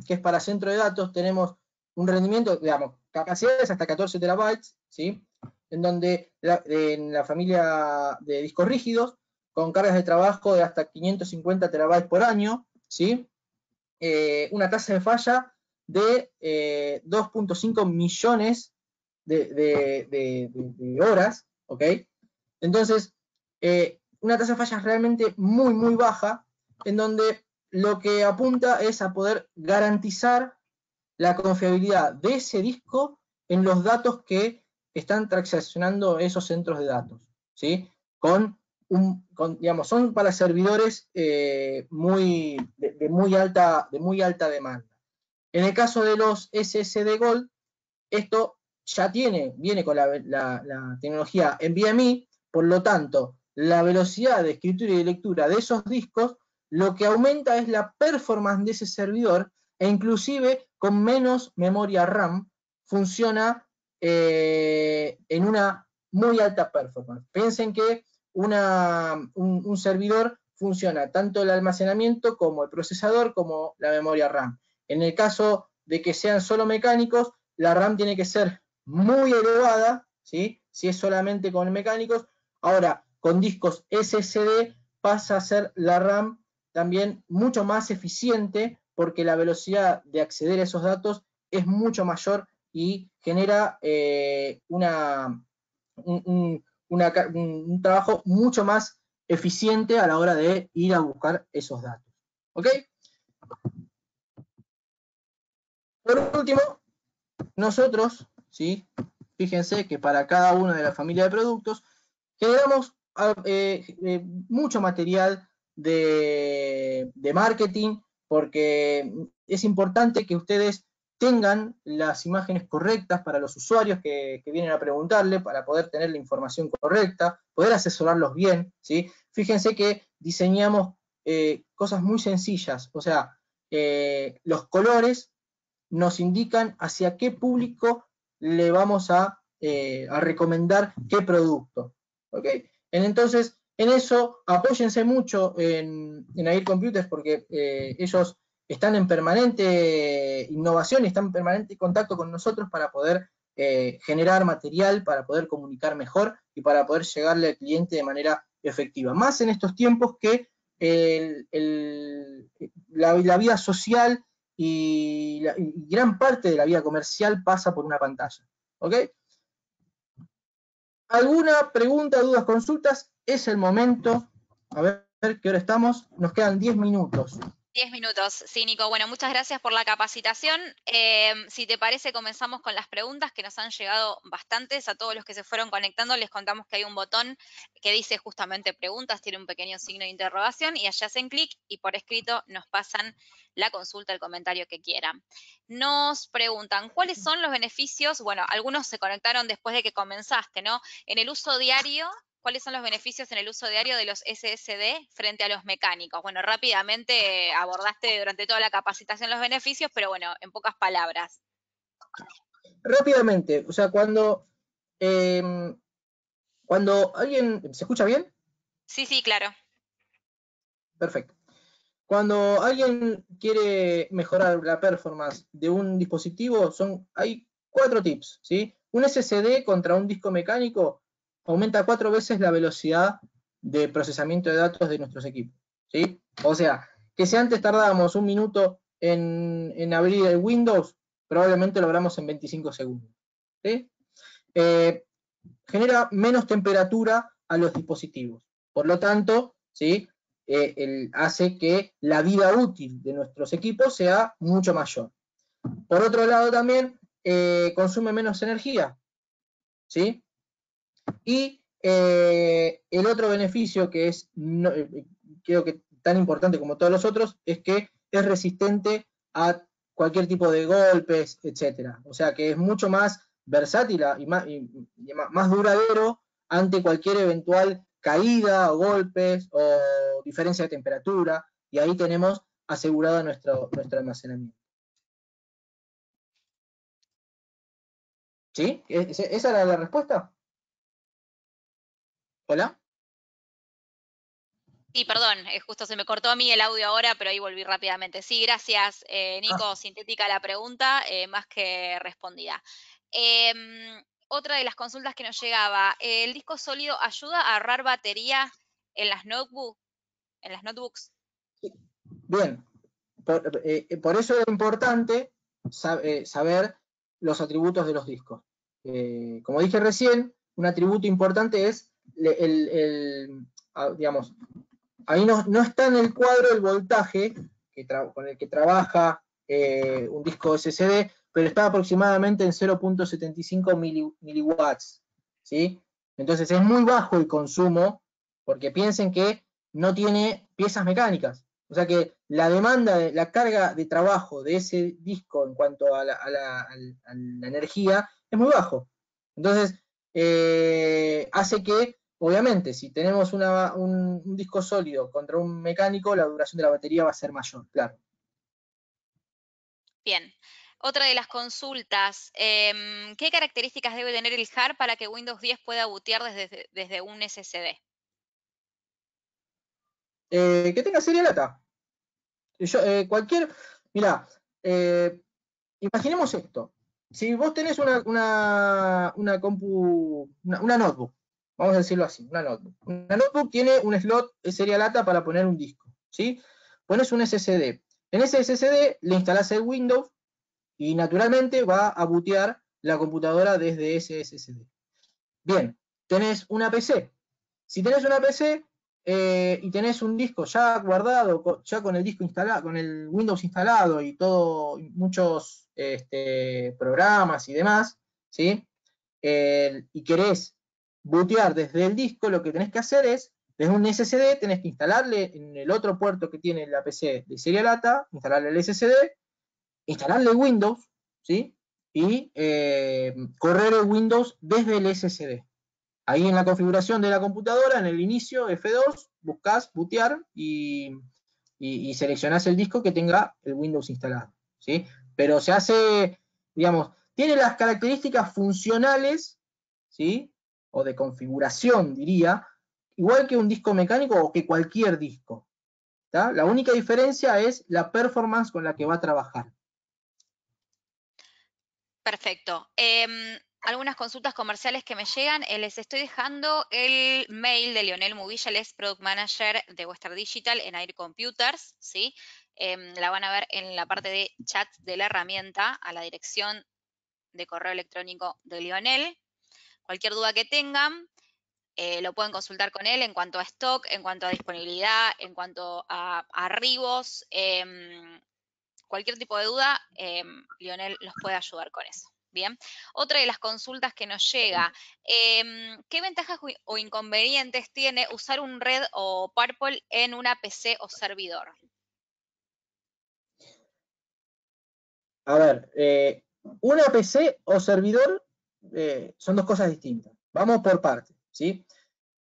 que es para centro de datos, tenemos un rendimiento, digamos, capacidades hasta 14 terabytes, ¿sí? En donde en la familia de discos rígidos, con cargas de trabajo de hasta 550 terabytes por año, ¿sí? Una tasa de falla de 2.5 millones de horas, ¿ok? Entonces, una tasa de falla realmente muy, muy baja, en donde lo que apunta es a poder garantizar la confiabilidad de ese disco en los datos que están transaccionando esos centros de datos, ¿sí? Digamos, son para servidores de muy alta demanda. En el caso de los SSD Gold, esto ya viene con la tecnología NVMe, por lo tanto, la velocidad de escritura y de lectura de esos discos, lo que aumenta es la performance de ese servidor, e inclusive con menos memoria RAM funciona en una muy alta performance. Piensen que un servidor funciona tanto el almacenamiento como el procesador como la memoria RAM. En el caso de que sean solo mecánicos, la RAM tiene que ser muy elevada, ¿sí? Si es solamente con mecánicos. Ahora, con discos SSD pasa a ser la RAM también mucho más eficiente, porque la velocidad de acceder a esos datos es mucho mayor y genera un trabajo mucho más eficiente a la hora de ir a buscar esos datos. ¿Ok? Por último, nosotros, ¿sí?, fíjense que para cada una de la familia de productos generamos mucho material de marketing, porque es importante que ustedes tengan las imágenes correctas para los usuarios que vienen a preguntarle, para poder tener la información correcta, poder asesorarlos bien, ¿sí? Fíjense que diseñamos cosas muy sencillas, o sea, los colores nos indican hacia qué público le vamos a recomendar qué producto. ¿Okay? Entonces, en eso apóyense mucho en Air Computers, porque ellos están en permanente innovación y están en permanente contacto con nosotros para poder generar material, para poder comunicar mejor y para poder llegarle al cliente de manera efectiva. Más en estos tiempos que la vida social y gran parte de la vida comercial pasa por una pantalla. ¿Ok? ¿Alguna pregunta, dudas, consultas? Es el momento. A ver qué hora estamos. Nos quedan 10 minutos. 10 minutos, sí, Nico. Bueno, muchas gracias por la capacitación. Si te parece, comenzamos con las preguntas que nos han llegado bastantes. A todos los que se fueron conectando les contamos que hay un botón que dice justamente preguntas, tiene un pequeño signo de interrogación y allá hacen clic y por escrito nos pasan la consulta, el comentario que quieran. Nos preguntan, ¿cuáles son los beneficios? Bueno, algunos se conectaron después de que comenzaste, ¿no? En el uso diario, ¿cuáles son los beneficios en el uso diario de los SSD frente a los mecánicos? Bueno, rápidamente abordaste durante toda la capacitación los beneficios, pero bueno, en pocas palabras. Rápidamente, o sea, cuando alguien... ¿Se escucha bien? Sí, sí, claro. Perfecto. cuando alguien quiere mejorar la performance de un dispositivo, hay 4 tips, ¿sí? Un SSD contra un disco mecánico aumenta 4 veces la velocidad de procesamiento de datos de nuestros equipos, ¿sí? O sea, que si antes tardábamos 1 minuto en abrir el Windows, probablemente lo abramos en 25 segundos, ¿sí? Genera menos temperatura a los dispositivos. Por lo tanto, ¿sí? Hace que la vida útil de nuestros equipos sea mucho mayor. Por otro lado también, consume menos energía, ¿sí? Y el otro beneficio que es, creo que tan importante como todos los otros, es que es resistente a cualquier tipo de golpes, etc. O sea que es mucho más versátil y más duradero ante cualquier eventual caída o golpes o diferencia de temperatura, y ahí tenemos asegurado nuestro almacenamiento. ¿Sí? ¿Esa era la respuesta? ¿Hola? Sí, perdón, justo se me cortó a mí el audio ahora, pero ahí volví rápidamente. Sí, gracias, Nico. Sintética la pregunta, más que respondida. Otra de las consultas que nos llegaba, ¿el disco sólido ayuda a ahorrar batería en las notebooks? Bien, por eso es importante saber los atributos de los discos. Como dije recién, un atributo importante es digamos, ahí no está en el cuadro el voltaje con el que trabaja un disco SSD, pero está aproximadamente en 0.75 miliwatts, ¿sí? Entonces es muy bajo el consumo, porque piensen que no tiene piezas mecánicas. O sea que la demanda, la carga de trabajo de ese disco en cuanto a la energía es muy bajo. Entonces, hace que, obviamente, si tenemos un disco sólido contra un mecánico, la duración de la batería va a ser mayor, claro. Bien. Otra de las consultas, ¿qué características debe tener el hard para que Windows 10 pueda bootear desde un SSD? Que tenga serie lata. Mira, imaginemos esto. Si vos tenés una compu, una notebook, vamos a decirlo así, una notebook. Una notebook tiene un slot serie lata para poner un disco, ¿sí? Pones un SSD. En ese SSD le instalás el Windows y naturalmente va a bootear la computadora desde ese SSD. Bien, tenés una PC. Si tenés una PC y tenés un disco ya guardado, ya con el disco instalado, con el Windows instalado y todo, muchos programas y demás, ¿sí? Y querés bootear desde el disco, lo que tenés que hacer es, desde un SSD, tenés que instalarle en el otro puerto que tiene la PC de serie lata, instalarle el SSD, instalarle Windows, ¿sí? Y correr el Windows desde el SSD. Ahí en la configuración de la computadora, en el inicio, F2, buscas bootear y seleccionás el disco que tenga el Windows instalado, ¿sí? Pero se hace, digamos, tiene las características funcionales, ¿sí? O de configuración, diría, igual que un disco mecánico o que cualquier disco, ¿tá? La única diferencia es la performance con la que va a trabajar. Perfecto. Algunas consultas comerciales que me llegan, les estoy dejando el mail de Lionel Mubilla, él es Product Manager de Western Digital en Air Computers, ¿sí? La van a ver en la parte de chat de la herramienta, a la dirección de correo electrónico de Lionel. Cualquier duda que tengan, lo pueden consultar con él en cuanto a stock, en cuanto a disponibilidad, en cuanto a arribos, cualquier tipo de duda, Lionel los puede ayudar con eso. Bien. Otra de las consultas que nos llega, ¿qué ventajas o inconvenientes tiene usar un Red o Purple en una PC o servidor? A ver, una PC o servidor son dos cosas distintas. Vamos por partes, ¿sí?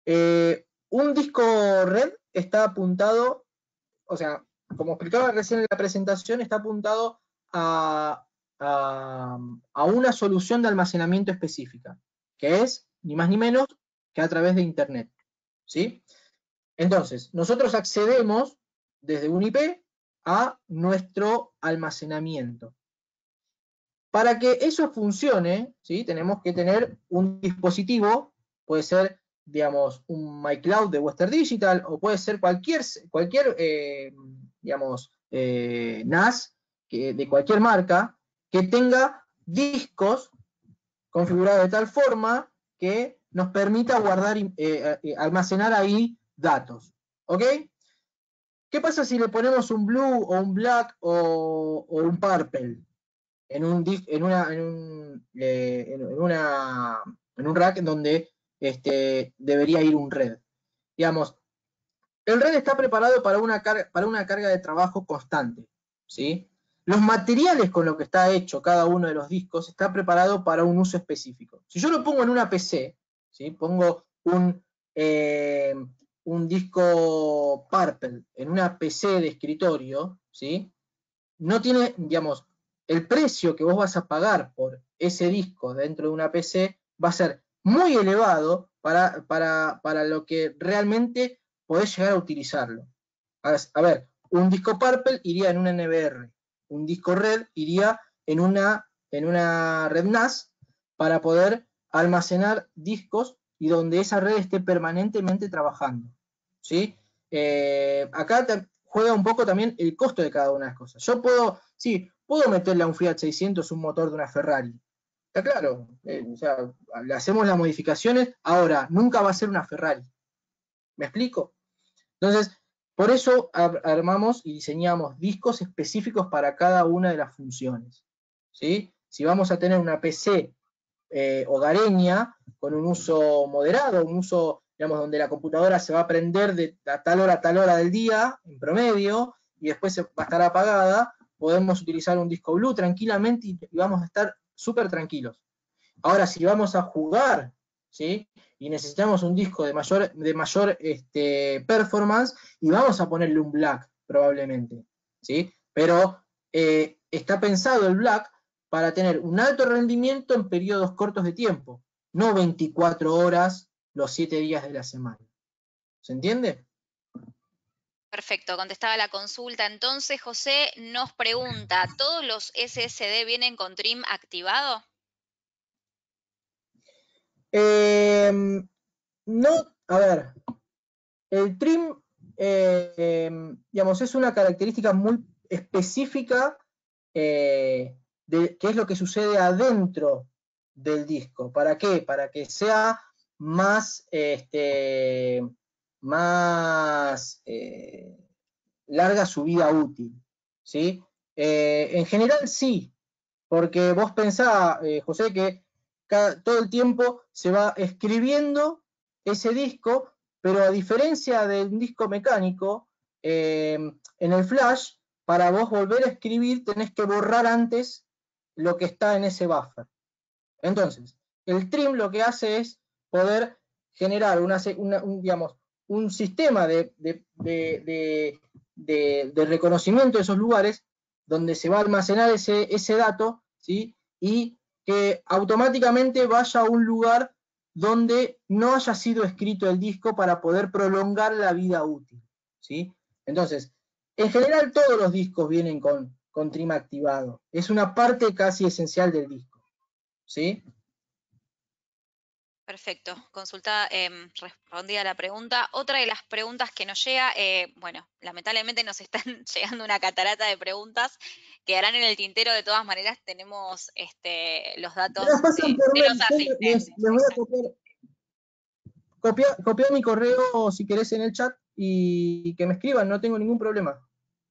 Un disco red está apuntado, o sea, como explicaba recién en la presentación, está apuntado a una solución de almacenamiento específica, que es ni más ni menos que a través de Internet, ¿sí? Entonces, nosotros accedemos desde un IP a nuestro almacenamiento. Para que eso funcione, ¿sí? Tenemos que tener un dispositivo, puede ser, digamos, un MyCloud de Western Digital, o puede ser cualquier digamos, NAS de cualquier marca, que tenga discos configurados de tal forma que nos permita guardar, almacenar ahí datos. ¿Ok? ¿Qué pasa si le ponemos un Blue o un Black o un Purple en un rack donde debería ir un red? Digamos, el red está preparado para una carga de trabajo constante, ¿sí? Los materiales con los que está hecho cada uno de los discos está preparado para un uso específico. Si yo lo pongo en una PC, ¿sí? Pongo un disco Purple en una PC de escritorio, ¿sí? No tiene, digamos, el precio que vos vas a pagar por ese disco dentro de una PC va a ser muy elevado para lo que realmente podés llegar a utilizarlo. A ver, un disco Purple iría en una NVR, un disco Red iría en una red NAS para poder almacenar discos y donde esa red esté permanentemente trabajando, ¿sí? Acá juega un poco también el costo de cada una de las cosas. Yo puedo meterle a un Fiat 600 un motor de una Ferrari. Está claro, o sea, le hacemos las modificaciones, ahora, nunca va a ser una Ferrari. ¿Me explico? Entonces, por eso armamos y diseñamos discos específicos para cada una de las funciones, ¿sí? Si vamos a tener una PC hogareña, con un uso moderado, un uso, digamos, donde la computadora se va a prender de tal hora a tal hora del día, en promedio, y después va a estar apagada, podemos utilizar un disco Blue tranquilamente y vamos a estar súper tranquilos. Ahora, si vamos a jugar, ¿sí? Y necesitamos un disco de mayor performance, y vamos a ponerle un Black, probablemente, ¿sí? Pero está pensado el Black para tener un alto rendimiento en periodos cortos de tiempo, no 24 horas los 7 días de la semana. ¿Se entiende? Perfecto, contestaba la consulta. Entonces, José nos pregunta, ¿todos los SSD vienen con trim activado? No, a ver, el trim, digamos, es una característica muy específica de qué es lo que sucede adentro del disco. ¿Para qué? Para que sea más, larga su vida útil, ¿sí? En general sí, porque vos pensás, José, que todo el tiempo se va escribiendo ese disco, pero a diferencia del disco mecánico, en el flash, para vos volver a escribir tenés que borrar antes lo que está en ese buffer. Entonces, el trim lo que hace es poder generar digamos, un sistema de reconocimiento de esos lugares donde se va a almacenar ese dato, ¿sí? Y que automáticamente vaya a un lugar donde no haya sido escrito el disco para poder prolongar la vida útil, ¿sí? Entonces, en general todos los discos vienen con trim activado. Es una parte casi esencial del disco, ¿sí? Perfecto, respondida la pregunta. Otra de las preguntas que nos llega, bueno, lamentablemente nos están llegando una catarata de preguntas, quedarán en el tintero. De todas maneras, tenemos los datos Me las pasan por de mail, los asistentes. les voy a copiar mi correo si querés en el chat y que me escriban, no tengo ningún problema.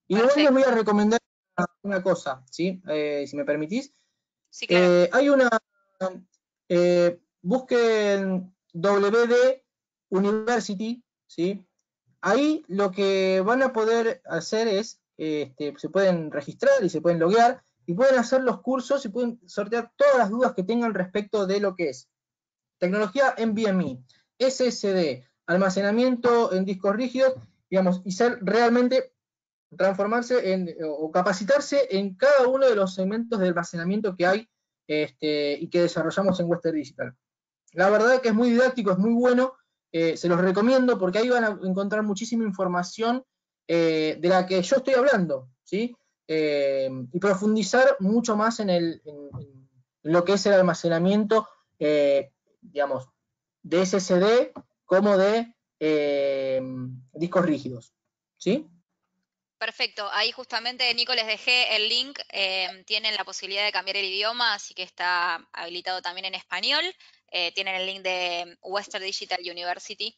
Y igual les voy a recomendar una cosa, ¿sí? Si me permitís. Sí, claro. Hay una, busquen WD University, ¿sí? Ahí lo que van a poder hacer es, se pueden registrar y se pueden loguear, y pueden hacer los cursos y pueden sortear todas las dudas que tengan respecto de lo que es tecnología NVMe, SSD, almacenamiento en discos rígidos, digamos, y ser realmente, transformarse o capacitarse en cada uno de los segmentos de almacenamiento que hay y que desarrollamos en Western Digital. La verdad es que es muy didáctico, es muy bueno, se los recomiendo porque ahí van a encontrar muchísima información de la que yo estoy hablando, ¿sí? Y profundizar mucho más en lo que es el almacenamiento, digamos, de SSD como de discos rígidos, ¿sí? Perfecto, ahí justamente, Nico, les dejé el link, tienen la posibilidad de cambiar el idioma, así que está habilitado también en español. Tienen el link de Western Digital University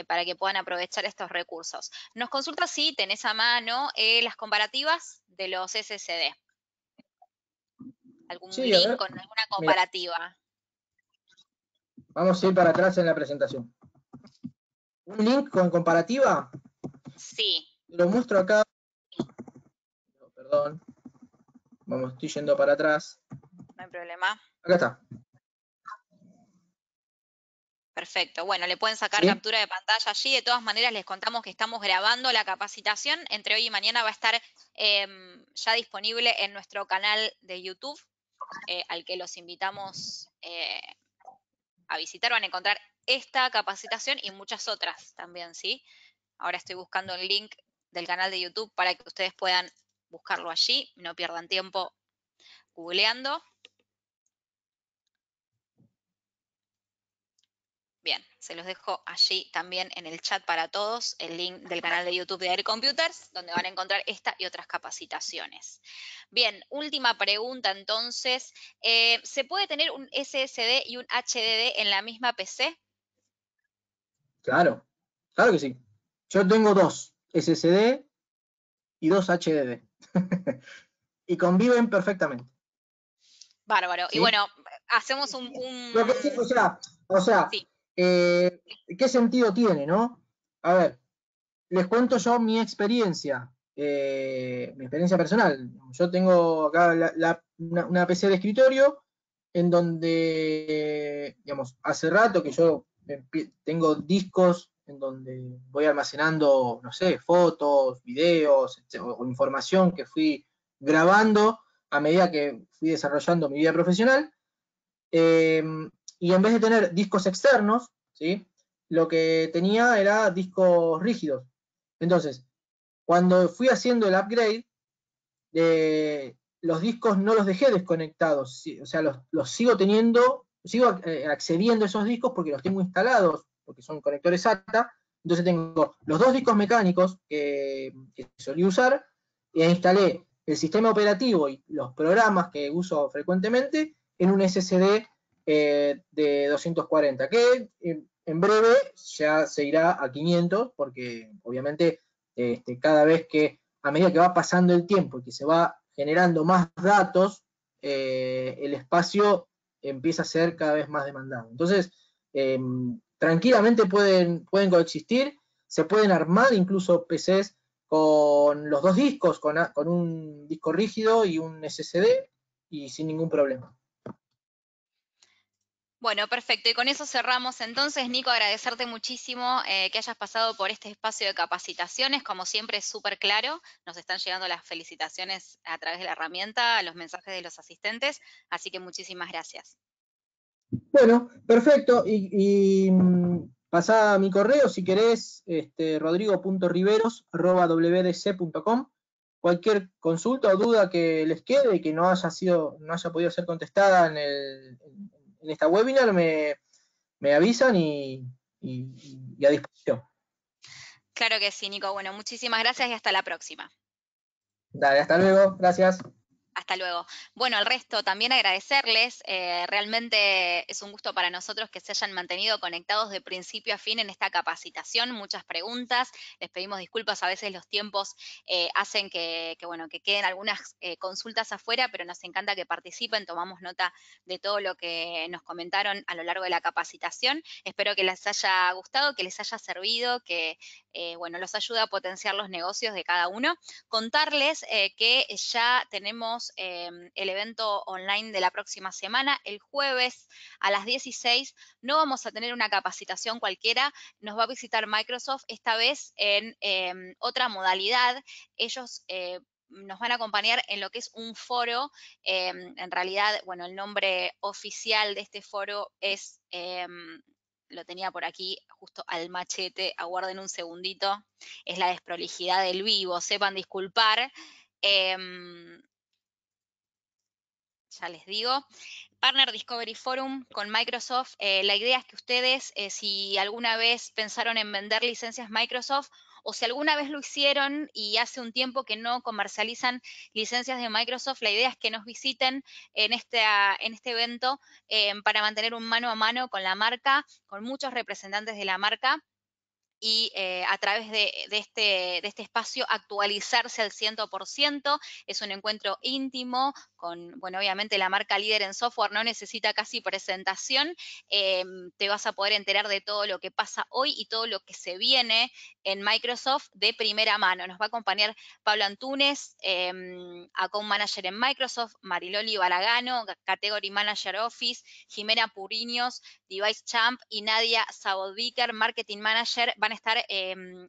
para que puedan aprovechar estos recursos. Nos consulta si tenés a mano las comparativas de los SSD. ¿Algún Sí, a link ver, con alguna mira, comparativa? vamos a ir para atrás en la presentación. Un link con comparativa, Sí, lo muestro acá, perdón, vamos, estoy yendo para atrás. no hay problema. Acá está, Perfecto. Bueno, le pueden sacar ¿sí? captura de pantalla allí. De todas maneras, les contamos que estamos grabando la capacitación. Entre hoy y mañana va a estar ya disponible en nuestro canal de YouTube, al que los invitamos a visitar. Van a encontrar esta capacitación y muchas otras también, ¿sí? Ahora estoy buscando el link del canal de YouTube para que ustedes puedan buscarlo allí. No pierdan tiempo googleando. Bien, se los dejo allí también en el chat para todos, el link del canal de YouTube de Air Computers, donde van a encontrar esta y otras capacitaciones. Bien, última pregunta entonces. ¿Se puede tener un SSD y un HDD en la misma PC? Claro, claro que sí. Yo tengo dos SSD y dos HDD. Y conviven perfectamente, Bárbaro. Y ¿sí? bueno, hacemos Lo que sí, o sea, Sí, ¿qué sentido tiene, no? A ver, les cuento yo mi experiencia personal. Yo tengo acá una PC de escritorio en donde, digamos, hace rato que yo tengo discos en donde voy almacenando, no sé, fotos, videos o información que fui grabando a medida que fui desarrollando mi vida profesional. Eh, y en vez de tener discos externos, ¿sí? Lo que tenía era discos rígidos. Entonces, cuando fui haciendo el upgrade, los discos no los dejé desconectados, ¿sí? O sea, los sigo teniendo, sigo accediendo a esos discos porque los tengo instalados, porque son conectores SATA. Entonces tengo los dos discos mecánicos que solía usar, e instalé el sistema operativo y los programas que uso frecuentemente en un SSD de 240, que en breve ya se irá a 500, porque obviamente cada vez que, a medida que va pasando el tiempo y que se va generando más datos, el espacio empieza a ser cada vez más demandado. Entonces, tranquilamente pueden coexistir, se pueden armar incluso PCs con los dos discos, con un disco rígido y un SSD, y sin ningún problema. bueno, perfecto. Y con eso cerramos entonces, Nico, agradecerte muchísimo que hayas pasado por este espacio de capacitaciones. Como siempre, es súper claro. Nos están llegando las felicitaciones a través de la herramienta, los mensajes de los asistentes. Así que muchísimas gracias. Bueno, perfecto. Pasá mi correo si querés, rodrigo.riveros@wdc.com. Cualquier consulta o duda que les quede y que no haya podido ser contestada en esta webinar, me avisan y a disposición. Claro que sí, Nico. Bueno, muchísimas gracias y hasta la próxima. Dale, hasta luego. Gracias. Hasta luego. Bueno, al resto también agradecerles. Realmente es un gusto para nosotros que se hayan mantenido conectados de principio a fin en esta capacitación. Muchas preguntas. Les pedimos disculpas. A veces los tiempos hacen bueno, que queden algunas consultas afuera, pero nos encanta que participen. Tomamos nota de todo lo que nos comentaron a lo largo de la capacitación. Espero que les haya gustado, que les haya servido, que bueno, los ayude a potenciar los negocios de cada uno. Contarles que ya tenemos el evento online de la próxima semana, el jueves a las 16. No vamos a tener una capacitación cualquiera, nos va a visitar Microsoft, esta vez en otra modalidad. Ellos nos van a acompañar en lo que es un foro. En realidad, bueno, el nombre oficial de este foro es lo tenía por aquí justo al machete, aguarden un segundito, es la desprolijidad del vivo, sepan disculpar. Ya les digo. Partner Discovery Forum con Microsoft. La idea es que ustedes, si alguna vez pensaron en vender licencias Microsoft o si alguna vez lo hicieron y hace un tiempo que no comercializan licencias de Microsoft, la idea es que nos visiten en este evento para mantener un mano a mano con la marca, con muchos representantes de la marca y a través de este espacio actualizarse al 100%. Es un encuentro íntimo con, bueno, obviamente la marca líder en software no necesita casi presentación. Te vas a poder enterar de todo lo que pasa hoy y todo lo que se viene en Microsoft de primera mano. Nos va a acompañar Pablo Antunes, Account Manager en Microsoft, Mariloli Baragano, Category Manager Office, Jimena Puriños, Device Champ y Nadia Sabodviker, Marketing Manager, van a estar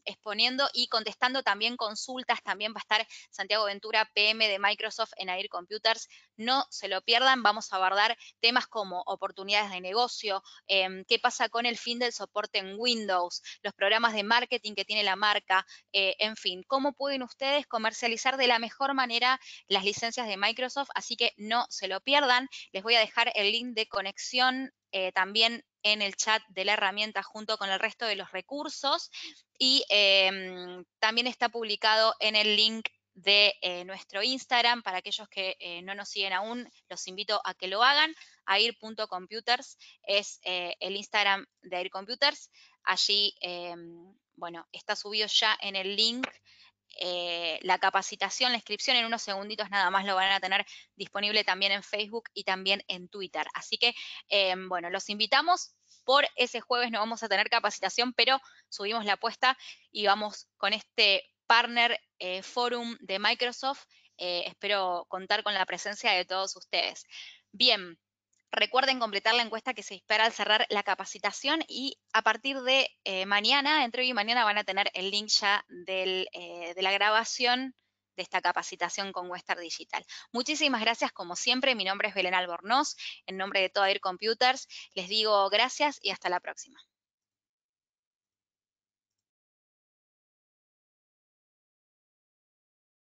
exponiendo y contestando también consultas. También va a estar Santiago Ventura, PM de Microsoft en Air Computers. No se lo pierdan, vamos a abordar temas como oportunidades de negocio, qué pasa con el fin del soporte en Windows, los programas de marketing que tiene la marca, en fin, cómo pueden ustedes comercializar de la mejor manera las licencias de Microsoft, así que no se lo pierdan. Les voy a dejar el link de conexión también en el chat de la herramienta junto con el resto de los recursos y también está publicado en el link de nuestro Instagram. Para aquellos que no nos siguen aún, los invito a que lo hagan. air.computers es el Instagram de Air Computers. Allí, bueno, está subido ya en el link la capacitación, la inscripción. En unos segunditos nada más lo van a tener disponible también en Facebook y también en Twitter. Así que, bueno, los invitamos. Por ese jueves no vamos a tener capacitación, pero subimos la apuesta y vamos con este Partner Forum de Microsoft. Espero contar con la presencia de todos ustedes. Bien. Recuerden completar la encuesta que se dispara al cerrar la capacitación y a partir de mañana, entre hoy y mañana, van a tener el link ya de la grabación de esta capacitación con Western Digital. Muchísimas gracias, como siempre. Mi nombre es Belén Albornoz. En nombre de toda Air Computers, les digo gracias y hasta la próxima.